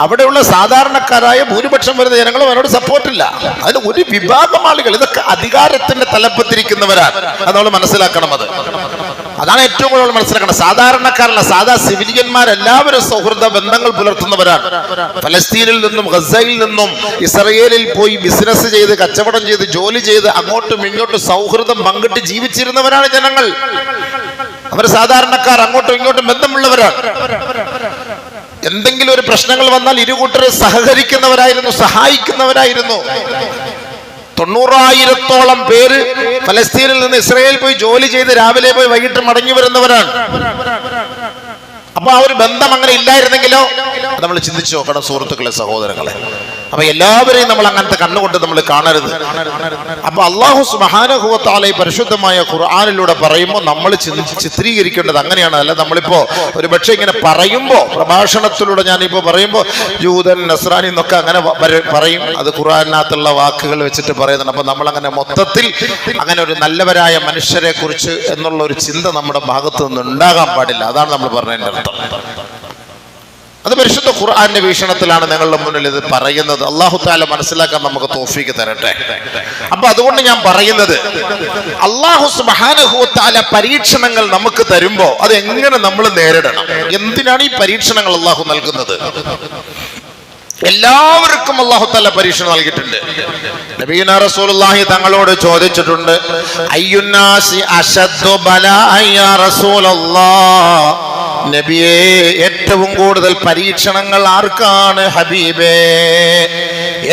Speaker 1: അവിടെയുള്ള സാധാരണക്കാരായ ഭൂരിപക്ഷം വരുന്ന ജനങ്ങളും അവരോട് സപ്പോർട്ടില്ല. അതിന് ഒരു വിഭാഗം ആളുകൾ, ഇതൊക്കെ അധികാരത്തിന്റെ തലപ്പത്തിരിക്കുന്നവരാണ്. അത് നമ്മൾ മനസ്സിലാക്കണം. അതാണ് ഏറ്റവും കൂടുതൽ മനസ്സിലാക്കണം. സാധാരണക്കാരല്ല, സാധാ സിവിലിയന്മാരെല്ലാവരും സൗഹൃദ ബന്ധങ്ങൾ പുലർത്തുന്നവരാണ്. ഫലസ്തീനിൽ നിന്നും ഗസയിൽ നിന്നും ഇസ്രയേലിൽ പോയി ബിസിനസ് ചെയ്ത്, കച്ചവടം ചെയ്ത്, ജോലി ചെയ്ത് അങ്ങോട്ടും ഇങ്ങോട്ടും സൗഹൃദം പങ്കിട്ട് ജീവിച്ചിരുന്നവരാണ് ജനങ്ങൾ. അവർ സാധാരണക്കാർ, അങ്ങോട്ടും ഇങ്ങോട്ടും ബന്ധമുള്ളവരാണ്. എന്തെങ്കിലും ഒരു പ്രശ്നങ്ങൾ വന്നാൽ ഇരുകൂട്ടരെ സഹകരിക്കുന്നവരായിരുന്നു, സഹായിക്കുന്നവരായിരുന്നു. 90,000-ഓളം പേര് ഫലസ്തീനിൽ നിന്ന് ഇസ്രായേൽ പോയി ജോലി ചെയ്ത് രാവിലെ പോയി വൈകിട്ട് മടങ്ങി വരുന്നവരാണ്. അപ്പൊ ആ ഒരു ബന്ധം അങ്ങനെ ഇല്ലായിരുന്നെങ്കിലോ? നമ്മൾ ചിന്തിച്ചു നോക്കണം സുഹൃത്തുക്കളെ, സഹോദരങ്ങളെ. അപ്പൊ എല്ലാവരെയും നമ്മൾ അങ്ങനത്തെ കണ്ണുകൊണ്ട് നമ്മൾ കാണരുത്. അപ്പൊ അല്ലാഹു സുബ്ഹാനഹു വ തആല പരിശുദ്ധമായ ഖുർആനിലൂടെ പറയുമ്പോൾ നമ്മൾ ചിത്രീകരിക്കേണ്ടത് അങ്ങനെയാണ്. അല്ല നമ്മളിപ്പോ ഒരു പക്ഷേ ഇങ്ങനെ പറയുമ്പോ, പ്രഭാഷണത്തിലൂടെ ഞാനിപ്പോ പറയുമ്പോ ജൂതൻ നസ്രാനി എന്നൊക്കെ അങ്ങനെ പറയും. അത് ഖുർആനിനകത്തുള്ള വാക്കുകൾ വെച്ചിട്ട് പറയുന്നുണ്ട്. അപ്പൊ നമ്മൾ അങ്ങനെ മൊത്തത്തിൽ അങ്ങനെ ഒരു നല്ലവരായ മനുഷ്യരെ കുറിച്ച് എന്നുള്ള ഒരു ചിന്ത നമ്മുടെ ഭാഗത്ത് നിന്ന് ഉണ്ടാകാൻ പാടില്ല. അതാണ് നമ്മൾ പറഞ്ഞതിന്റെ അർത്ഥം. അത് പരിശുദ്ധ ഖുർആന്റെ വീക്ഷണത്തിലാണ് ഞങ്ങളുടെ മുന്നിൽ ഇത് പറയുന്നത്. അല്ലാഹു തആല മനസ്സിലാക്കാൻ നമുക്ക് തൗഫീഖ് തരട്ടെ. അപ്പൊ അതുകൊണ്ട് ഞാൻ പറയുന്നത്, അല്ലാഹു സുബ്ഹാനഹു വ തആല പരീക്ഷണങ്ങൾ നമുക്ക് തരുമ്പോ അത് എങ്ങനെ നമ്മൾ നേരിടണം? എന്തിനാണ് ഈ പരീക്ഷണങ്ങൾ അല്ലാഹു നൽകുന്നത്? എല്ലാവർക്കും അല്ലാഹു തആല പരീക്ഷണം നൽകിയിട്ടുണ്ട്. നബിയുനാ റസൂലുള്ളാഹി തങ്ങളോട് ചോദിച്ചിട്ടുണ്ട്, അയ്യുന്നാസി അശദ്ദു ബലാഅ യാ റസൂലല്ലാഹ്, നബിയേ ഏറ്റവും കൂടുതൽ പരീക്ഷണങ്ങൾ ആർക്കാണ് ഹബീബേ?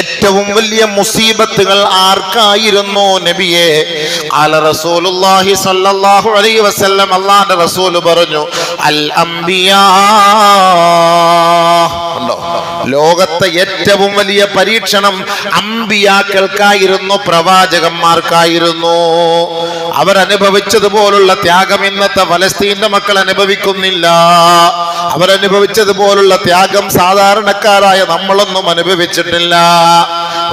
Speaker 1: ഏറ്റവും വലിയ മുസീബത്തുകൾ ആർക്കായിരുന്നു നബിയേ? ഖാല റസൂലുള്ളാഹി സ്വല്ലല്ലാഹു അലൈഹി വസല്ലം, അല്ലാഹുവിന്റെ റസൂൽ പറഞ്ഞു, അൽ അംബിയാ. ലോകത്തെ ഏറ്റവും വലിയ പരീക്ഷണം അമ്പിയാക്കൾക്കായിരുന്നു, പ്രവാചകന്മാർക്കായിരുന്നു. അവരനുഭവിച്ചതുപോലുള്ള ത്യാഗം ഇന്നത്തെ ഫലസ്തീന്റെ മക്കൾ അനുഭവിക്കുന്നില്ല. അവരനുഭവിച്ചതുപോലുള്ള ത്യാഗം സാധാരണക്കാരായ നമ്മളൊന്നും അനുഭവിച്ചിട്ടില്ല.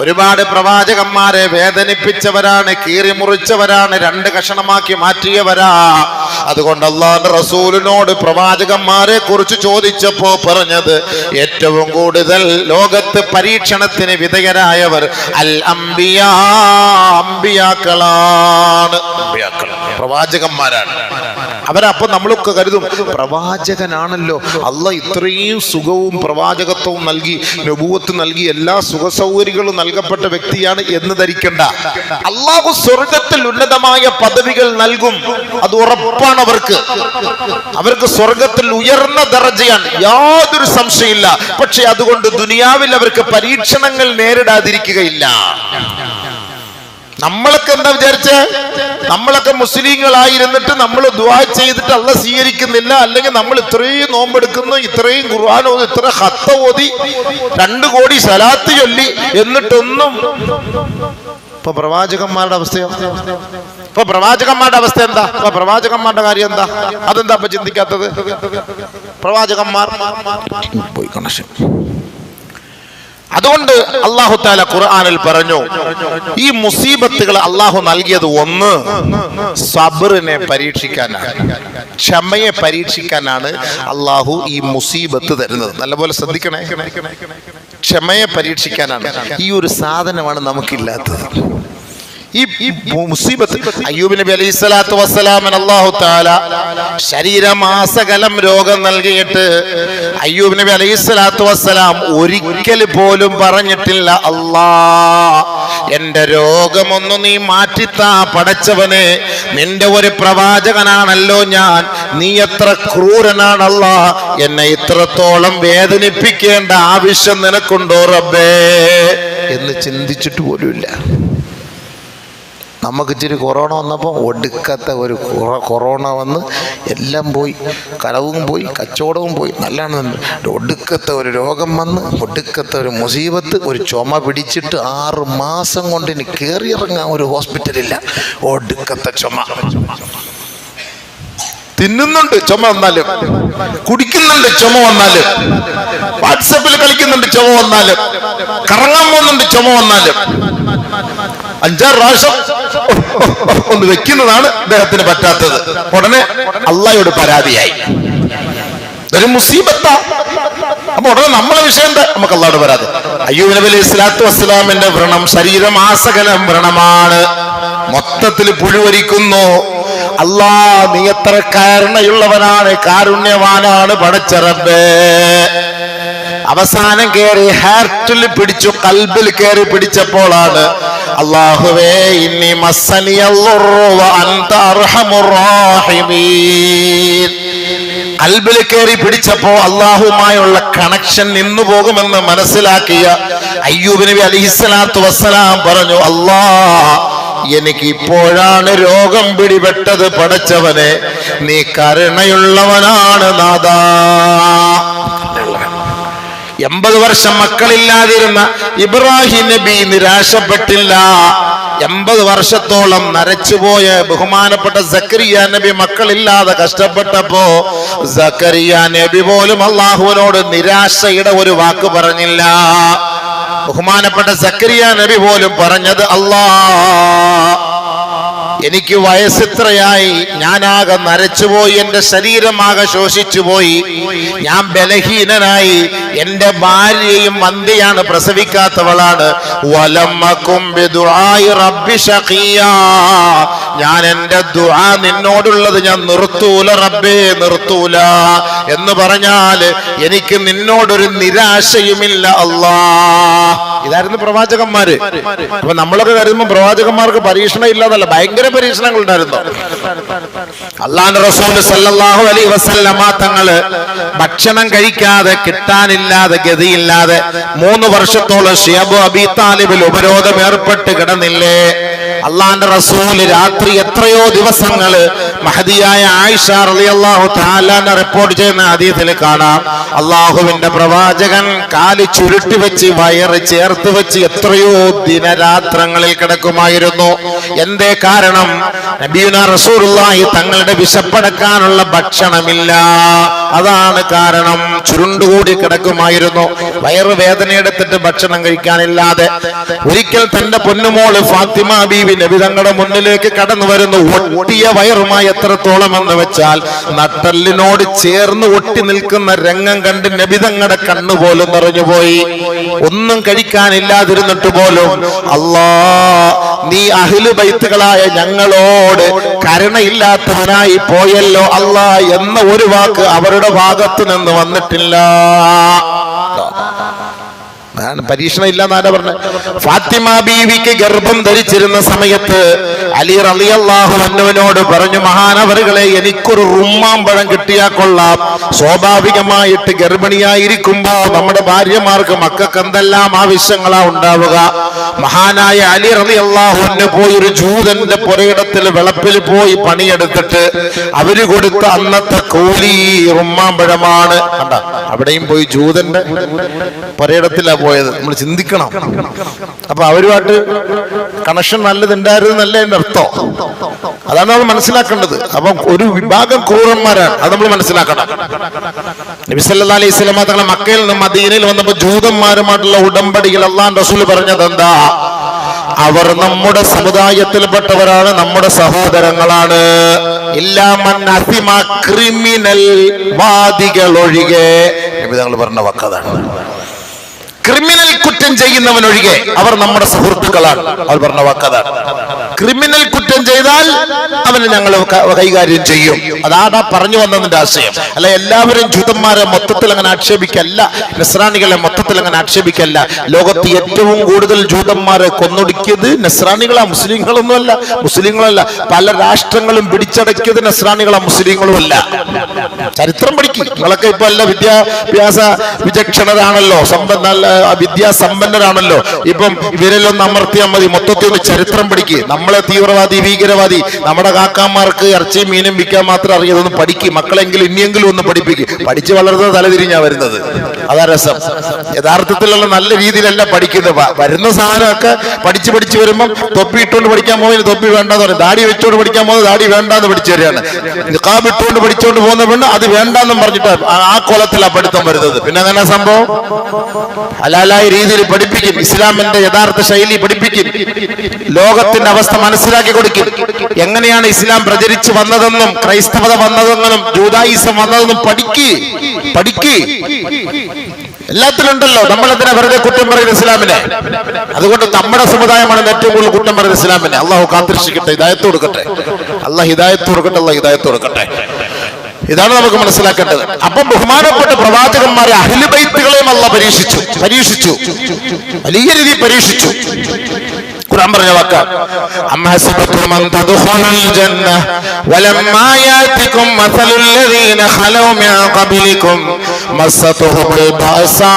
Speaker 1: ഒരുപാട് പ്രവാചകന്മാരെ വേദനിപ്പിച്ചവരാണ്, കീറിമുറിച്ചവരാണ്, 2 കഷണമാക്കി മാറ്റിയവരാ. അതുകൊണ്ട് അല്ലാഹുവിന്റെ റസൂലിനോട് പ്രവാചകന്മാരെ കുറിച്ച് ചോദിച്ചപ്പോ പറഞ്ഞത്, ഏറ്റവും കൂടുതൽ ലോകത്ത് പരീക്ഷണത്തിന് വിധേയരായവർ അൽ അംബിയാ, അംബിയാക്കളാണ്, പ്രവാചകന്മാരാണ്. അവരപ്പൊ നമ്മളൊക്കെ കരുതും, പ്രവാചകനാണല്ലോ, അള്ളാഹ് ഇത്രയും സുഖവും പ്രവാചകത്വവും നൽകി, നബുവത്ത് നൽകി, എല്ലാ സുഖ സൗകര്യങ്ങളും നൽകപ്പെട്ട വ്യക്തിയാണ് എന്ന് ധരിക്കണ്ട. അള്ളാഹു സ്വർഗത്തിൽ ഉന്നതമായ പദവികൾ നൽകും, അത് ഉറപ്പാണ്. അവർക്ക് സ്വർഗത്തിൽ ഉയർന്ന ദർജയാണ്, യാതൊരു സംശയമില്ല. പക്ഷെ അതുകൊണ്ട് ദുനിയാവിൽ അവർക്ക് പരീക്ഷണങ്ങൾ നേരിടാതിരിക്കുകയില്ല. നമ്മളൊക്കെ എന്താ വിചാരിച്ച, നമ്മളൊക്കെ മുസ്ലിങ്ങളായിരുന്നിട്ട് നമ്മൾ ദുആ ചെയ്തിട്ട് അല്ലാഹ് സ്വീകരിക്കുന്നില്ല, അല്ലെങ്കിൽ നമ്മൾ ഇത്രയും നോമ്പെടുക്കുന്നു, ഇത്രയും ഖുർആൻ ഓതി, ഇത്ര ഖത്ത ഓതി, 2 കോടി സലാത്ത് ചൊല്ലി, എന്നിട്ടൊന്നും. ഇപ്പൊ പ്രവാചകന്മാരുടെ അവസ്ഥയോ? ഇപ്പൊ പ്രവാചകന്മാരുടെ അവസ്ഥ എന്താ? ഇപ്പൊ പ്രവാചകന്മാരുടെ കാര്യം എന്താ? അതെന്താ ഇപ്പൊ ചിന്തിക്കാത്തത്? പ്രവാചകന്മാർ പോയി കണക്ഷൻ. അതുകൊണ്ട് അല്ലാഹു തആല ഖുർആനിൽ പറഞ്ഞു, ഈ മുസീബത്തുകൾ അല്ലാഹു നൽകിയത് ഒന്ന് സബ്റിനെ പരീക്ഷിക്കാനാണ്, ക്ഷമയെ പരീക്ഷിക്കാനാണ് അല്ലാഹു ഈ മുസീബത്ത് തരുന്നത്. നല്ലപോലെ ശ്രദ്ധിക്കണേ, ക്ഷമയെ പരീക്ഷിക്കാനാണ്. ഈ ഒരു സാധനമാണ് നമുക്കില്ലാത്തത്. ഈ മുസീബത്ത് അയ്യൂബ് നബി അലൈഹി സ്വലാത്തു വസ്സലാമിന് അല്ലാഹു തആല ശരീരമാസകലം രോഗം നൽകിയിട്ട് അയ്യൂബ് നബി അലൈഹി സ്വലാത്തു വസ്സലാം ഒരിക്കൽ പോലും പറഞ്ഞിട്ടില്ല, അല്ലാ എന്റെ രോഗമൊന്നു നീ മാറ്റിത്താ പടച്ചവനെ, നിന്റെ ഒരു പ്രവാചകനാണല്ലോ ഞാൻ, നീ എത്ര ക്രൂരനാണല്ലാ, എന്നെ ഇത്രത്തോളം വേദനിപ്പിക്കേണ്ട ആവശ്യം നിനക്കുണ്ടോ റബ്ബേ എന്ന് ചിന്തിച്ചിട്ട് പോലുമില്ല. നമുക്ക് ഇച്ചിരി കൊറോണ വന്നപ്പോൾ ഒടുക്കത്തെ ഒരു കൊറോണ വന്ന് എല്ലാം പോയി, കലവും പോയി, കച്ചവടവും പോയി, നല്ലതാണ്. ഒടുക്കത്തെ ഒരു രോഗം വന്ന്, ഒടുക്കത്തെ ഒരു മുസീബത്ത്, ഒരു ചുമ പിടിച്ചിട്ട് 6 മാസം കൊണ്ട് ഇനി കയറിയിറങ്ങാൻ ഒരു ഹോസ്പിറ്റലില്ല. ഒടുക്കത്തെ ചുമ. തിന്നുന്നുണ്ട് ചുമ വന്നാലും, കുടിക്കുന്നുണ്ട് ചുമ വന്നാലും, വാട്സപ്പിൽ കളിക്കുന്നുണ്ട് ചുമ വന്നാലും, കറങ്ങാൻ പോകുന്നുണ്ട് ചുമ വന്നാലും, 5-6 പ്രാവശ്യം ഒന്ന് വെക്കുന്നതാണ് അദ്ദേഹത്തിന് പറ്റാത്തത്. ഉടനെ അള്ളാഹയോട് പരാതിയായി. ഇതൊരു മുസീബത്താ. അപ്പൊ ഉടനെ നമ്മളെ വിഷയം എന്താ? നമുക്ക് അള്ളാഹയോട് പരാതി. അയ്യൂബ് നബി അലൈഹി സ്വലാത്തു വസ്സലാമിന്റെ വ്രണം ശരീരമാസകലം വ്രണമാണ്, മൊത്തത്തിൽ പുഴുവരിക്കുന്നു. അല്ലാ നീ എത്ര കരുണയുള്ളവനാണ്, കാരുണ്യവാനാണ് പടച്ച റബ്ബേ. അവസാനം കയറി ഹാർട്ടിൽ പിടിച്ചു, കൽബിൽ കയറി പിടിച്ചപ്പോഴാണ് അല്ലാഹുവേ ഇന്നി മസ്സനിയല്ലുറു വ അൻത അർഹമുർ റഹീമീൻ. കൽബിൽ കയറി പിടിച്ചപ്പോ അല്ലാഹുമായുള്ള കണക്ഷൻ നിന്നു പോകുമെന്ന് മനസ്സിലാക്കിയ അയ്യൂബ് നബി അലൈഹിസ്സലാത്തു വസ്സലാം പറഞ്ഞു, അല്ലാ എനിക്ക് ഇപ്പോഴാണ് രോഗം പിടിപെട്ടത് പടച്ചവനെ, നീ കരുണയുള്ളവനാണ് നാഥാ. 80 വർഷം മക്കളില്ലാതിരുന്ന ഇബ്രാഹിം നബി നിരാശപ്പെട്ടില്ല. 80 വർഷത്തോളം നരച്ചുപോയ ബഹുമാനപ്പെട്ട സക്കരിയ നബി മക്കളില്ലാതെ കഷ്ടപ്പെട്ടപ്പോ സക്കരിയ നബി പോലും അള്ളാഹുവിനോട് നിരാശയുടെ ഒരു വാക്ക് പറഞ്ഞില്ല. ബഹുമാനപ്പെട്ട സക്കരിയ നബി പോലും പറഞ്ഞത്, അല്ലാ എനിക്ക് വയസ്സിത്രയായി, ഞാനാകെ നരച്ചുപോയി, എന്റെ ശരീരമാകെ ശോഷിച്ചുപോയി, ഞാൻ ബലഹീനനായി, എന്റെ ഭാര്യയും മന്ദിയാണ്, പ്രസവിക്കാത്തവളാണ്. ഞാൻ എന്റെ ദുആ നിന്നോടുള്ളത് ഞാൻ നിർത്തൂല റബ്ബേ, നിർത്തൂല എന്ന് പറഞ്ഞാൽ എനിക്ക് നിന്നോടൊരു നിരാശയുമില്ല അല്ലാ. ഇതായിരുന്നു പ്രവാചകന്മാര്. അപ്പൊ നമ്മളൊക്കെ കരുതുമ്പോൾ പ്രവാചകന്മാർക്ക് പരീക്ഷണം ഇല്ലാതല്ല, ഭയങ്കര പരീക്ഷണങ്ങൾ ഉണ്ടായിരുന്നു. അല്ലാഹുവിന്റെ റസൂൽ സല്ലല്ലാഹു അലൈഹി വസല്ലമ തങ്ങള് ഭക്ഷണം കഴിക്കാതെ, കിട്ടാനില്ലാതെ, ഗതിയില്ലാതെ 3 വർഷത്തോളം ശിഅബ് അബീ താലിബിൽ ഉപരോധം ഏർപ്പെട്ട് കിടന്നില്ലേ? അള്ളാന്റെ റസൂൽ രാത്രി എത്രയോ ദിവസങ്ങള് മഹദിയായ ആയിഷ റളിയല്ലാഹു തആല റിപ്പോർട്ട് ചെയ്യുന്ന ഹദീസിൽ കാണാം, അള്ളാഹുവിന്റെ പ്രവാചകൻ കാല് ചുരുട്ടി വെച്ച് വയറ് ചേർത്ത് വെച്ച് എത്രയോ ദിനരാത്രങ്ങളിൽ കിടക്കുമായിരുന്നു. എന്തേ കാരണം? നബിയുനാ റസൂലുള്ളാഹി തങ്ങളുടെ വിശപ്പടക്കാനുള്ള ഭക്ഷണമില്ല, അതാണ് കാരണം. ചുരുണ്ടുകൂടി കിടക്കുമായിരുന്നു, വയറ് വേദനയെടുത്തിട്ട് ഭക്ഷണം കഴിക്കാനില്ലാതെ. ഒരിക്കൽ തന്റെ പൊന്നുമോള് ഫാത്തിമ ബീവി നബി തങ്ങളുടെ മുന്നിലേക്ക് കടന്നു വരുന്നു, ഒട്ടിയ വയറുമായി. എത്രത്തോളം എന്ന് വെച്ചാൽ നട്ടലിനോട് ചേർന്ന് ഒട്ടി നിൽക്കുന്ന രംഗം കണ്ട് നബി തങ്ങളുടെ കണ്ണുപോലും നിറഞ്ഞുപോയി. ഒന്നും കഴിക്കാനില്ലാതിരുന്നിട്ട് പോലും, അല്ലാ നീ അഹ്ലു ബൈത്തുകളായ ഞങ്ങളോട് കരുണയില്ലാത്തവനായി പോയല്ലോ അല്ലാ എന്ന ഒരു വാക്ക് അവരുടെ ഭാഗത്തു നിന്ന് വന്നിട്ടില്ല. പരീക്ഷണം ഇല്ലെന്നാണ് പറഞ്ഞത്. ഫാത്തിമ ബീവിക്ക് ഗർഭം ധരിച്ചിരുന്ന സമയത്ത് അലി റളിയല്ലാഹു അൻഹുവിനോട് പറഞ്ഞു, മഹാനവറുകളെ എനിക്കൊരു റുമ്മാമ്പഴം കിട്ടിയാൽ കൊള്ളാം. സ്വാഭാവികമായിട്ട് ഗർഭിണിയായിരിക്കുമ്പോ നമ്മുടെ ഭാര്യമാർക്ക് മക്കൾക്ക് എന്തെല്ലാം ആവശ്യങ്ങളാ ഉണ്ടാവുക. മഹാനായ അലി റളിയല്ലാഹു അൻഹു പോയി ഒരു ജൂതന്റെ പുരയിടത്തിൽ വിളപ്പിൽ പോയി പണിയെടുത്തിട്ട് അവര് കൊടുത്ത അന്നത്തെ കൂലി റുമ്മാമ്പഴമാണ്. കണ്ട, അവിടെയും പോയി ജൂതന്റെ പുരയിടത്തിലാ പോയത്. നമ്മൾ അതാണ് നമ്മൾ മനസ്സിലാക്കേണ്ടത്. അപ്പം ഒരു വിഭാഗം ക്രൂരന്മാരാണ്, അത് നമ്മൾ മനസ്സിലാക്കണം. നബി സല്ലല്ലാഹു അലൈഹി വസല്ലം തങ്ങൾ മക്കയിൽ നിന്ന് മദീനയിൽ വന്നപ്പോൾ ജൂതന്മാരുമായിട്ടുള്ള ഉടമ്പടിയിൽ അല്ലാഹുവിന്റെ റസൂൽ പറഞ്ഞത് എന്താ? അവർ നമ്മുടെ സമുദായത്തിൽപ്പെട്ടവരാണ്, നമ്മുടെ സഹോദരങ്ങളാണ്. ക്രിമിനൽ വാദികൾ ഒഴികെ നബി തങ്ങൾ പറഞ്ഞ വാക്കതാണ്. ക്രിമിനൽ കുറ്റം ചെയ്യുന്നവനൊഴികെ അവർ നമ്മുടെ സുഹൃത്തുക്കളാണ്, അവർ പറഞ്ഞ വാക്കതാണ്. ക്രിമിനൽ കുറ്റം ചെയ്താൽ അവനെ ഞങ്ങൾ കൈകാര്യം ചെയ്യും. അതാണ് പറഞ്ഞു വന്നതിന്റെ ആശയം. അല്ല എല്ലാവരും ജൂതന്മാരെ മൊത്തത്തിൽ അങ്ങനെ ആക്ഷേപിക്കല്ല, നസ്രാണികളെ മൊത്തത്തിൽ അങ്ങനെ ആക്ഷേപിക്കല്ല. ലോകത്ത് ഏറ്റവും കൂടുതൽ ജൂതന്മാരെ കൊന്നൊടുക്കിയത് നസ്രാണികളാ, മുസ്ലിങ്ങളൊന്നുമല്ല, മുസ്ലിങ്ങളല്ല. പല രാഷ്ട്രങ്ങളും പിടിച്ചടക്കിയത് നസ്രാണികളാ, മുസ്ലിങ്ങളുമല്ല. ചരിത്രം പഠിക്കും. നിങ്ങളൊക്കെ ഇപ്പൊ എല്ലാ വിദ്യാഭ്യാസ വിചക്ഷണരാണല്ലോ, വിദ്യാസമ്പന്നരാണല്ലോ. ഇപ്പം ഇവരെല്ലാം അമർത്തിയാൽ മതി, മൊത്തത്തിൽ ഒന്ന് ചരിത്രം പഠിക്കുക. നമ്മളെ തീവ്രവാദി ഭീകരവാദി നമ്മുടെ കാക്കാമാർക്ക് ഇറച്ചിയും മീനും വിൽക്കാൻ മാത്രം അറിയാതൊന്ന് പഠിക്കും. മക്കളെങ്കിലും ഇനിയെങ്കിലും ഒന്ന് പഠിപ്പിക്കും. പഠിച്ച് വളർന്നത് തലതിരിഞ്ഞാ വരുന്നത്. അതാ രസം. യഥാർത്ഥത്തിലുള്ള നല്ല രീതിയിലല്ല പഠിക്കുന്നത്. വരുന്ന സാധനമൊക്കെ പഠിച്ച് വരുമ്പം തൊപ്പി ഇട്ടുകൊണ്ട് പഠിക്കാൻ പോകുന്നത് തൊപ്പി വേണ്ടെന്ന് പറയും, ദാടി വെച്ചോണ്ട് പഠിക്കാൻ പോകുന്നത് ദാടി വേണ്ടാന്ന് പഠിച്ചു വരികയാണ്. നിഖാബ് ഇട്ടുകൊണ്ട് പഠിച്ചോണ്ട് പോകുന്ന പെണ്ണ് അത് വേണ്ടാന്നും പറഞ്ഞിട്ട് ആ കോലത്തിലാണ് പഠിത്തം വരുന്നത്. പിന്നെ അങ്ങനെ സംഭവം ഹലാലായ രീതിയിൽ പഠിപ്പിക്കും, ഇസ്ലാമിന്റെ യഥാർത്ഥ ശൈലി പഠിപ്പിക്കും, ലോകത്തിന്റെ അവസ്ഥ മനസ്സിലാക്കി കൊടുക്കും. എങ്ങനെയാണ് ഇസ്ലാം പ്രചരിച്ചു വന്നതെന്നും ക്രൈസ്തവത വന്നതെന്നും ജൂദായിസം വന്നതെന്നും പഠിക്ക്. എല്ലാത്തിലുണ്ടല്ലോ. നമ്മളെന്തിനാ വെറുതെ കുറ്റം പറയുന്നത് ഇസ്ലാമിനെ? അതുകൊണ്ട് നമ്മുടെ സമുദായമാണ് ഏറ്റവും കൂടുതൽ കുറ്റം പറയുന്നത് ഇസ്ലാമിനെ. അള്ളാഹു കാത്തിരക്ഷിക്കട്ടെ, ഹിദായത്ത് കൊടുക്കട്ടെ. അള്ളാഹ് ഹിദായത്ത് കൊടുക്കട്ടെ. ഇതാണ് നമുക്ക് മനസ്സിലാക്കേണ്ടത്. അപ്പം ബഹുമാനപ്പെട്ട പ്രവാചകന്മാരെ അഹ്ലു ബൈത്തുകളെയും അല്ലാഹ് പരീക്ഷിച്ചു, വലിയ രീതിയിൽ പരീക്ഷിച്ചു. ഖുർആൻ പറഞ്ഞ വാക്കാണ്, അംഹസിബതും അൻ തദ്ഖുലുൽ ജന്ന വലമ്മാ യാതികും മസലുൽ ലദീന ഖലൗ മിൻ ഖബ്ലികും മസ്സതുഹുൽ ബഅസാ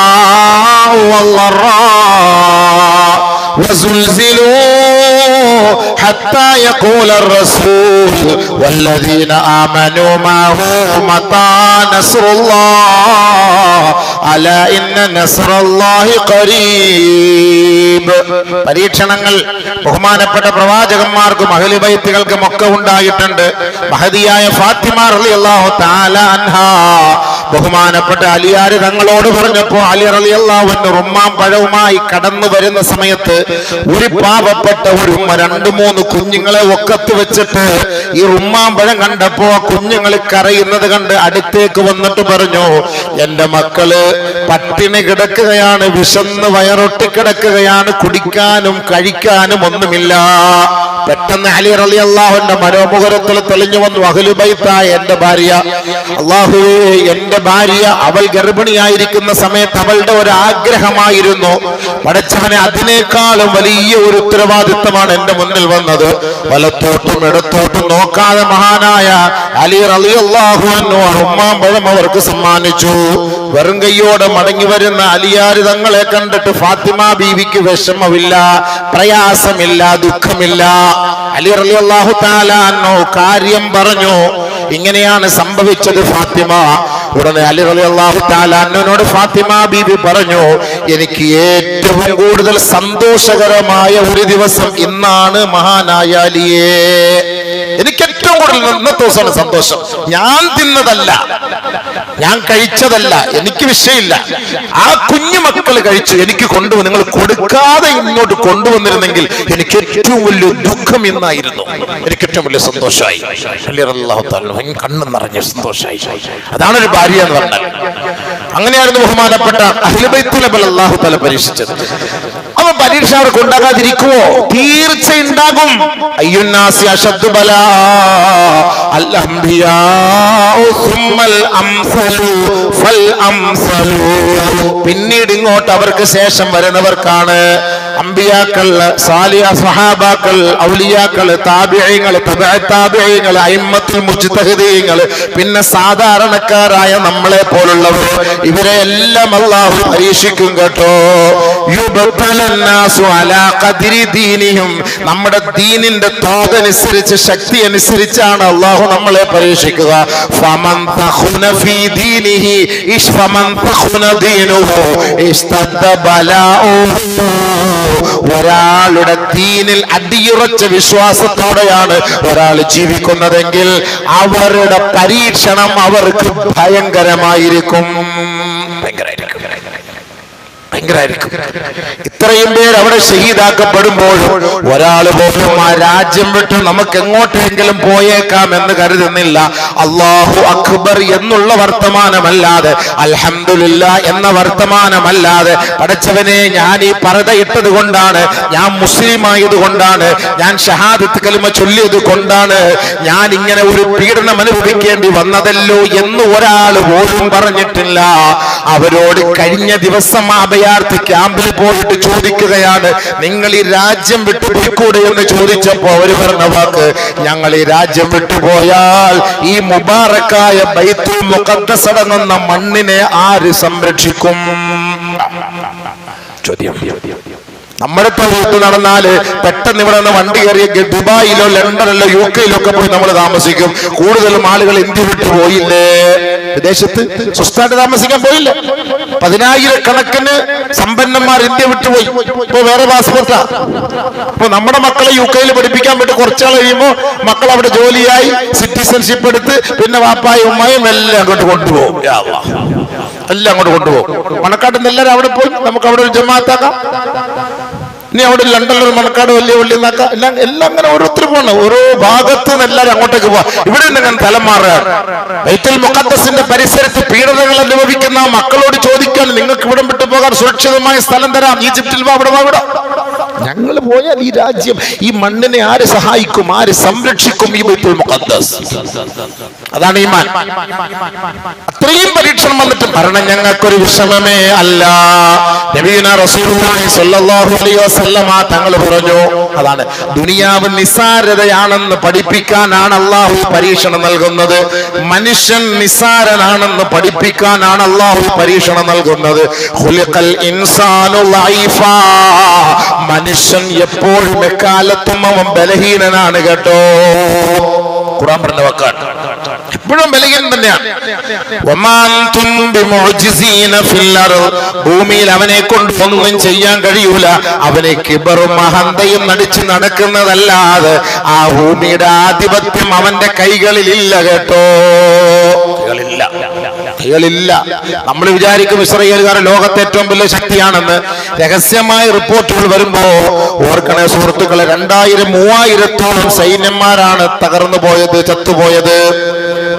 Speaker 1: വല്ലറാ وزلزلوا حتى يقول الرسول والذين آمنوا معه متى نصر الله ألا إن نصر الله قريب. പരീക്ഷണങ്ങൾ ബഹുമാനപ്പെട്ട പ്രവാചകന്മാർക്കും അഹ്ലു ബൈത്തുകൾക്കും ഒക്കെ ഉണ്ടായിട്ടുണ്ട്. മഹദിയായ ഫാത്തിമ റളിയല്ലാഹു തആല അൻഹാ ബഹുമാനപ്പെട്ട അലിയാർ തങ്ങളോട് പറഞ്ഞപ്പോ അലി റളിയല്ലാഹു അൻഹു റുമ്മാൻ പഴവുമായി കടന്നു വരുന്ന സമയത്ത് ഒരു പാവപ്പെട്ട ഒരു ഉമ്മ 2-3 കുഞ്ഞുങ്ങളെ ഒക്കത്ത് വെച്ചിട്ട് ഈ റുമ്മാൻ പഴം കണ്ടപ്പോ കുഞ്ഞുങ്ങൾ കരയുന്നത് കണ്ട് അടുത്തേക്ക് വന്നിട്ട് പറഞ്ഞു, എന്റെ മക്കള് പട്ടിണി കിടക്കുകയാണ്, വിശന്ന് വയറൊട്ടി കിടക്കുകയാണ്, കുടിക്കാനും കഴിക്കാനും ഒന്നുമില്ല. പെട്ടെന്ന് അലി റളിയല്ലാഹുവിന്റെ മനോമുഖരത്തിൽ തെളിഞ്ഞു വന്നു, അഹ്ലു ബൈത്തായ എന്റെ ഭാര്യ, അല്ലാഹുവേ എന്റെ ഭാര്യ അവൾ ഗർഭിണിയായിരിക്കുന്ന സമയത്ത് അവളുടെ ഒരു ആഗ്രഹമായിരുന്നു, പടച്ചവനെ അതിനേക്കാളും വലിയ ഒരു ഉത്തരവാദിത്തമാണ് എന്റെ മുന്നിൽ വന്നത്. വലത്തോട്ടും ഇടത്തോട്ടും നോക്കാതെ മഹാനായ അലി റളിയല്ലാഹു അൻഹു റുമ്മാൻ പഴം അവർക്ക് സമ്മാനിച്ചു. വെറും കൈയോടെ മടങ്ങി വരുന്ന അലിയാർ തങ്ങളെ കണ്ടിട്ട് ഫാത്തിമ ബീവിക്ക് വിഷമമില്ല, പ്രയാസമില്ല, ദുഃഖമില്ല. അലി റളിയല്ലാഹു തആല അൻഹു കാര്യം പറഞ്ഞു, ഇങ്ങനെയാണ് സംഭവിച്ചത് ഫാത്തിമ. ഉടനെ അലി റളിയല്ലാഹു തആല അൻഹുവിനോട് ഫാത്തിമ ബീവി പറഞ്ഞു, എനിക്ക് ഏറ്റവും കൂടുതൽ സന്തോഷകരമായ ഒരു ദിവസം ഇന്നാണ് മഹാനായ അലിയേ. എനിക്ക് ഏറ്റവും കൂടുതൽ ഇന്നത്തെ ദിവസമാണ് സന്തോഷം. ഞാൻ തിന്നതല്ല, ഞാൻ കഴിച്ചതല്ല, എനിക്ക് വിഷയമില്ല. ആ കുഞ്ഞു മക്കൾ കഴിച്ചു, എനിക്ക് കൊണ്ടുവന്ന് നിങ്ങൾ കൊടുക്കാതെ ഇങ്ങോട്ട് കൊണ്ടുവന്നിരുന്നെങ്കിൽ എനിക്ക് ഏറ്റവും വലിയ ദുഃഖം ഇന്നായിരുന്നു, എനിക്ക് ഏറ്റവും വലിയ സന്തോഷമായി. കണ്ണു നിറഞ്ഞ സന്തോഷമായി. അതാണ് ഒരു ഭാര്യ എന്ന് പറഞ്ഞാൽ. അങ്ങനെയായിരുന്നു ബഹുമാനപ്പെട്ട അഹ്ലു ബൈത്തുൽ അല്ലാഹു തആല പരീക്ഷിച്ചത്. അവ പരീക്ഷ അവർക്ക് ഉണ്ടാകാതിരിക്കുവോ? തീർച്ചയായും ഉണ്ടാകും. അയ്യുന്നാസി അശദ്ദു ബലാ അൽ അംബിയാഉ സുമ്മൽ അംസലു ഫൽ അംസലു. പിന്നീട് ഇങ്ങോട്ട് അവർക്ക് ശേഷം വരുന്നവർക്കാണ് അംബിയാക്കൾ, സാലിഹ സ്വഹാബാക്കൾ, ഔലിയാക്കൾ, താബിഈങ്ങൾ, തബഅ താബിഈങ്ങൾ, അയിമ്മത്തുൽ മുജ്തഹിദീങ്ങൾ, പിന്നെ സാധാരണക്കാരായ നമ്മളെ പോലുള്ളവർ, ഇവരെ എല്ലാം അല്ലാഹു പരീക്ഷിക്കും കേട്ടോ. യുബ്തലന്നാസു അലാ ഖദ്രി ദീനിഹിം. നമ്മുടെ ദീനിന്റെ തോതനുസരിച്ച്, ശക്തി അനുസരിച്ചാണ് അല്ലാഹു നമ്മളെ പരീക്ഷിക്കുക. ഫമൻ തഖുന ഫീ ദീനിഹി ഫമൻ തഖുന ദീനുഹു ഇസ്തദ്ദ ബലാഉ ഒരാളുടെ ദീനിൽ അടിയുറച്ച വിശ്വാസത്തോടെയാണ് ഒരാൾ ജീവിക്കുന്നതെങ്കിൽ അവരുടെ പരീക്ഷണം അവർക്ക് ഭയങ്കരമായിരിക്കും. ഇത്രയും പേർ അവിടെ ഷഹീദാക്കപ്പെടുമ്പോൾ ഒരാൾ പോലും ആ രാജ്യം വിട്ട് നമുക്ക് എങ്ങോട്ടെങ്കിലും പോയേക്കാം എന്ന് കരുതുന്നില്ല. അല്ലാഹു അക്ബർ എന്നുള്ള വർത്തമാനമല്ലാതെ, അൽഹംദുലില്ലാ എന്ന വർത്തമാനമല്ലാതെ, പടച്ചവനെ ഞാൻ ഈ പർദയിട്ടത് കൊണ്ടാണ്, ഞാൻ മുസ്ലിം ആയത് കൊണ്ടാണ്, ഞാൻ ഷഹാദത്ത് കലിമ ചൊല്ലിയത് കൊണ്ടാണ് ഞാൻ ഇങ്ങനെ ഒരു പീഡനം അനുഭവിക്കേണ്ടി വന്നതല്ലോ എന്ന് ഒരാൾ പോലും പറഞ്ഞിട്ടില്ല. അവരോട് കഴിഞ്ഞ ദിവസം അഭയാർത്ഥി ക്യാമ്പിൽ പോയിട്ട് ചോദിക്കുകയാണ്, നിങ്ങൾ ഈ രാജ്യം വിട്ടുപോയിക്കൂടെ എന്ന് ചോദിച്ചപ്പോ അവര് പറഞ്ഞ വാക്ക്, ഞങ്ങൾ ഈ രാജ്യം വിട്ടുപോയാൽ ഈ മുബാറക്കായ ബൈത്തുൽ മുഖദ്ദസ് അടങ്ങുന്ന മണ്ണിനെ ആര് സംരക്ഷിക്കും? ചോദ്യം. നമ്മുടെ വീട്ടിൽ നടന്നാല് പെട്ടെന്ന് ഇവിടെ നിന്ന് വണ്ടി കയറിയ ദുബായിലോ ലണ്ടനിലോ UK-യിലോ ഒക്കെ പോയി നമ്മൾ താമസിക്കും. കൂടുതലും ആളുകൾ ഇന്ത്യ വിട്ടു പോയില്ലേ? വിദേശത്ത് സ്വസ്ഥമായിട്ട് താമസിക്കാൻ പോയില്ലേ? 10,000-കണക്കിന് സമ്പന്നന്മാർ ഇന്ത്യ വിട്ടുപോയി. ഇപ്പൊ വേറെ പാസ്പോർട്ടാ. ഇപ്പൊ നമ്മുടെ മക്കളെ UK-യിൽ പഠിപ്പിക്കാൻ പറ്റും. കുറച്ചാൾ കഴിയുമ്പോൾ മക്കൾ അവിടെ ജോലിയായി സിറ്റിസൺഷിപ്പ് എടുത്ത് പിന്നെ വാപ്പായും ഉമ്മയും എല്ലാം അങ്ങോട്ട് കൊണ്ടുപോകും. എല്ലാം അങ്ങോട്ട് കൊണ്ടുപോകും. മണക്കാട്ടിൽ നിന്ന് എല്ലാവരും അവിടെ പോയി നമുക്ക് അവിടെ ഒരു ജമാഅത്താക്കാം. ഇനി അവിടെ ലണ്ടനിലൊരു മണക്കാട് വലിയ നാക്കാം. എല്ലാം അങ്ങനെ ഓരോരുത്തർ പോകണം. ഓരോ ഭാഗത്ത് നിന്ന് എല്ലാവരും അങ്ങോട്ടേക്ക് പോവാം. ഇവിടെ നിന്ന് അങ്ങനെ തലം മാറുകയാണ്. ബൈത്തുൽ മുഖദ്ദസിന്റെ പരിസരത്ത് പീഡനങ്ങൾ അനുഭവിക്കുന്ന മക്കളോട് ചോദിക്കാൻ, നിങ്ങൾക്ക് ഇവിടം വിട്ടു പോകാൻ സുരക്ഷിതമായ സ്ഥലം തരാം, ഈജിപ്തിൽ വാ, അവിടെ വാ, ഇവിടെ ഞങ്ങൾ പോയാൽ ഈ രാജ്യം, ഈ മണ്ണിനെ ആര് സഹായിക്കും, ആര് സംരക്ഷിക്കും? ഈ ബൈത്തുൽ മുഖദ്ദസ്. അതാണ് ഈമാൻ. അത്രയും പരീക്ഷണം വന്നിട്ട് മരണം ഞങ്ങൾക്കൊരു വിഷമമേ അല്ല. നബിയുനാ റസൂലുള്ളാഹി സ്വല്ലല്ലാഹു അലൈഹി വസല്ലമ തങ്ങൾ പറഞ്ഞു, അതാണ് ദുനിയാവ് നിസ്സാരതയാണെന്ന് പഠിപ്പിക്കാനാണ് അല്ലാഹു പരീക്ഷണം നൽകുന്നത്. മനുഷ്യൻ നിസ്സാരനാണെന്ന് പഠിപ്പിക്കാനാണ് അല്ലാഹു പരീക്ഷണം നൽകുന്നത്. ഖുലിഖൽ ഇൻസാനു ലൈഫാ, മനുഷ്യൻ എപ്പോഴും എക്കാലത്തും അവൻ ബലഹീനനാണ് കേട്ടോ. ഖുർആൻ പറഞ്ഞ വാക്കാണ്. എപ്പോഴും ബലഹീനൻ തന്നെയാണ്. ഭൂമിയിൽ അവനെ കൊണ്ട് ഒന്നും ചെയ്യാൻ കഴിയൂല. അവനെ കിബറും അഹന്തയും നടിച്ച് നടക്കുന്നതല്ലാതെ ആ ഭൂമിയുടെ ആധിപത്യം അവന്റെ കൈകളിലില്ല കേട്ടോ. കൈകളില്ല. നമ്മൾ വിചാരിക്കും ഇസ്രായേലുകാർ ലോകത്തെ ഏറ്റവും വലിയ ശക്തിയാണെന്ന്. രഹസ്യമായ റിപ്പോർട്ടുകൾ വരുമ്പോ ഓർക്കണേ സുഹൃത്തുക്കളെ, 2000-3000 സൈന്യന്മാരാണ് തകർന്നു പോയത്, ചത്തുപോയത്.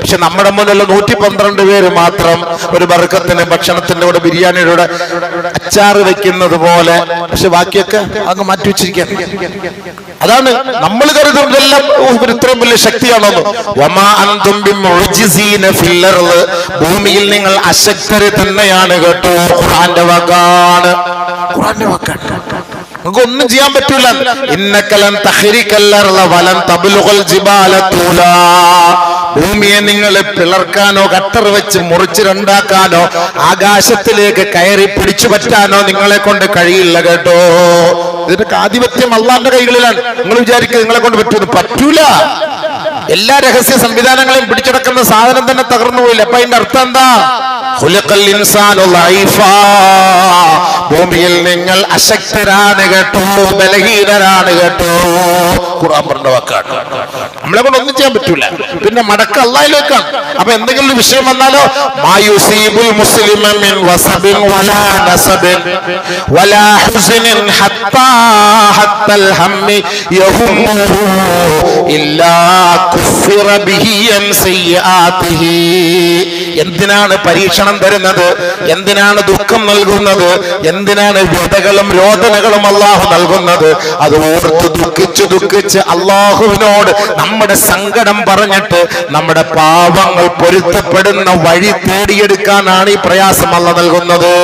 Speaker 1: പക്ഷെ നമ്മുടെ മുന്നിലുള്ള 112 പേര് മാത്രം ഒരു ബർക്കത്തിന്, ഭക്ഷണത്തിന്റെ കൂടെ ബിരിയാണിയുടെ കൂടെ അച്ചാറ് വെക്കുന്നത് പോലെ. പക്ഷെ ബാക്കിയൊക്കെ അങ്ങ് മാറ്റി വെച്ചിരിക്കുകയാണ്. അതാണ് നമ്മൾ കരുതുന്നതെല്ലാം ഇത്രയും വലിയ ശക്തിയാണോന്ന്. ഭൂമിയിൽ നിങ്ങൾ അശക്തര് തന്നെയാണ് കേട്ടോ. ഖുർആന്റെ വാക്കാണ്. ഖുർആന്റെ വാക്കാണ്. നിങ്ങൾക്ക് ഒന്നും ചെയ്യാൻ പറ്റൂല. ഇന്നക്കലൻ തഹ്രിക്കല്ലർള വലൻ തബ്ലുഗൽ ജിബാല തൂലാ. ഭൂമിയെ നിങ്ങൾ പിളർക്കാനോ കട്ടർ വെച്ച് മുറിച്ച് രണ്ടാക്കാനോ ആകാശത്തിലേക്ക് കയറി പിടിച്ചു പറ്റാനോ നിങ്ങളെ കൊണ്ട് കഴിയില്ല കേട്ടോ. ഇതിന്റെ ആധിപത്യം അള്ളാന്റെ കൈകളിലാണ്. നിങ്ങൾ വിചാരിക്കുക നിങ്ങളെ കൊണ്ട് പറ്റൂല. എല്ലാ രഹസ്യ സംവിധാനങ്ങളെയും പിടിച്ചെടുക്കുന്ന സാധനം തന്നെ തകർന്നു പോയില്ല. അപ്പൊ അതിന്റെ അർത്ഥം എന്താ? ഖുലിഖൽ ഇൻസാനു ലൈഫാ. ഭൂമിയിൽ നിങ്ങൾ അശക്തരാണ് കേട്ടോ, ബലഹീനരാണ് കേട്ടോ. ഖുർആൻ പറഞ്ഞ വാക്കാണ്. നമ്മളെ കൊണ്ട് ഒന്നും ചെയ്യാൻ പറ്റൂല. പിന്നെ മടക്ക അല്ലാഹുവിലേക്കാണ്. അപ്പൊ എന്തെങ്കിലും ഒരു വിഷയം വന്നാലോ, മായുസീബുൽ മുസ്ലിമ മിൻ വസബിൻ വലാ നസബിൻ വലാ ഹുസ്നിൻ ഹത്തൽ ഹമ്മി യഹുമ്മു ഇല്ലാ കുഫിറ ബിഹി അൻ സയ്യാതിഹി. എന്തിനാണ് പരീക്ഷണം തരുന്നത്? എന്തിനാണ് ദുഃഖം നൽകുന്നത്? എന്തിനാണ് വ്യതകളും രോദനകളും അള്ളാഹു നൽകുന്നത്? അത് ഓർത്ത് ദുഃഖിച്ച് അള്ളാഹുവിനോട് നമ്മുടെ സങ്കടം പറഞ്ഞിട്ട് നമ്മുടെ പാപങ്ങൾ പൊരുത്തപ്പെടുന്ന വഴി തേടിയെടുക്കാനാണ് ഈ പ്രയാസം അല്ലാഹു നൽകുന്നത്.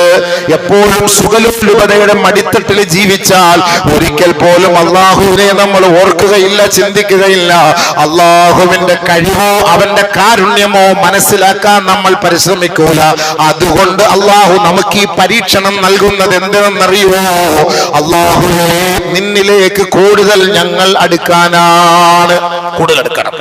Speaker 1: എപ്പോഴും സുഖലുപതയുടെ മടിത്തട്ടിൽ ജീവിച്ചാൽ ഒരിക്കൽ പോലും അള്ളാഹുവിനെ നമ്മൾ ഓർക്കുകയില്ല, ചിന്തിക്കുകയില്ല. അള്ളാഹുവിന്റെ കഴിവോ അവന്റെ കാരുണ്യമോ മനസ്സിലാക്കാൻ നമ്മൾ പരിശ്രമിക്കൂല. അതുകൊണ്ട് അള്ളാഹു നമുക്ക് ഈ പരീക്ഷണം നൽകുന്നത് എന്തിനെന്നറിയുമോ? അള്ളാഹുവേ, നിന്നിലേക്ക് കൂടുതൽ ഞങ്ങൾ അടുക്കാനാണ്. കൂടുതൽ അടുക്കണം.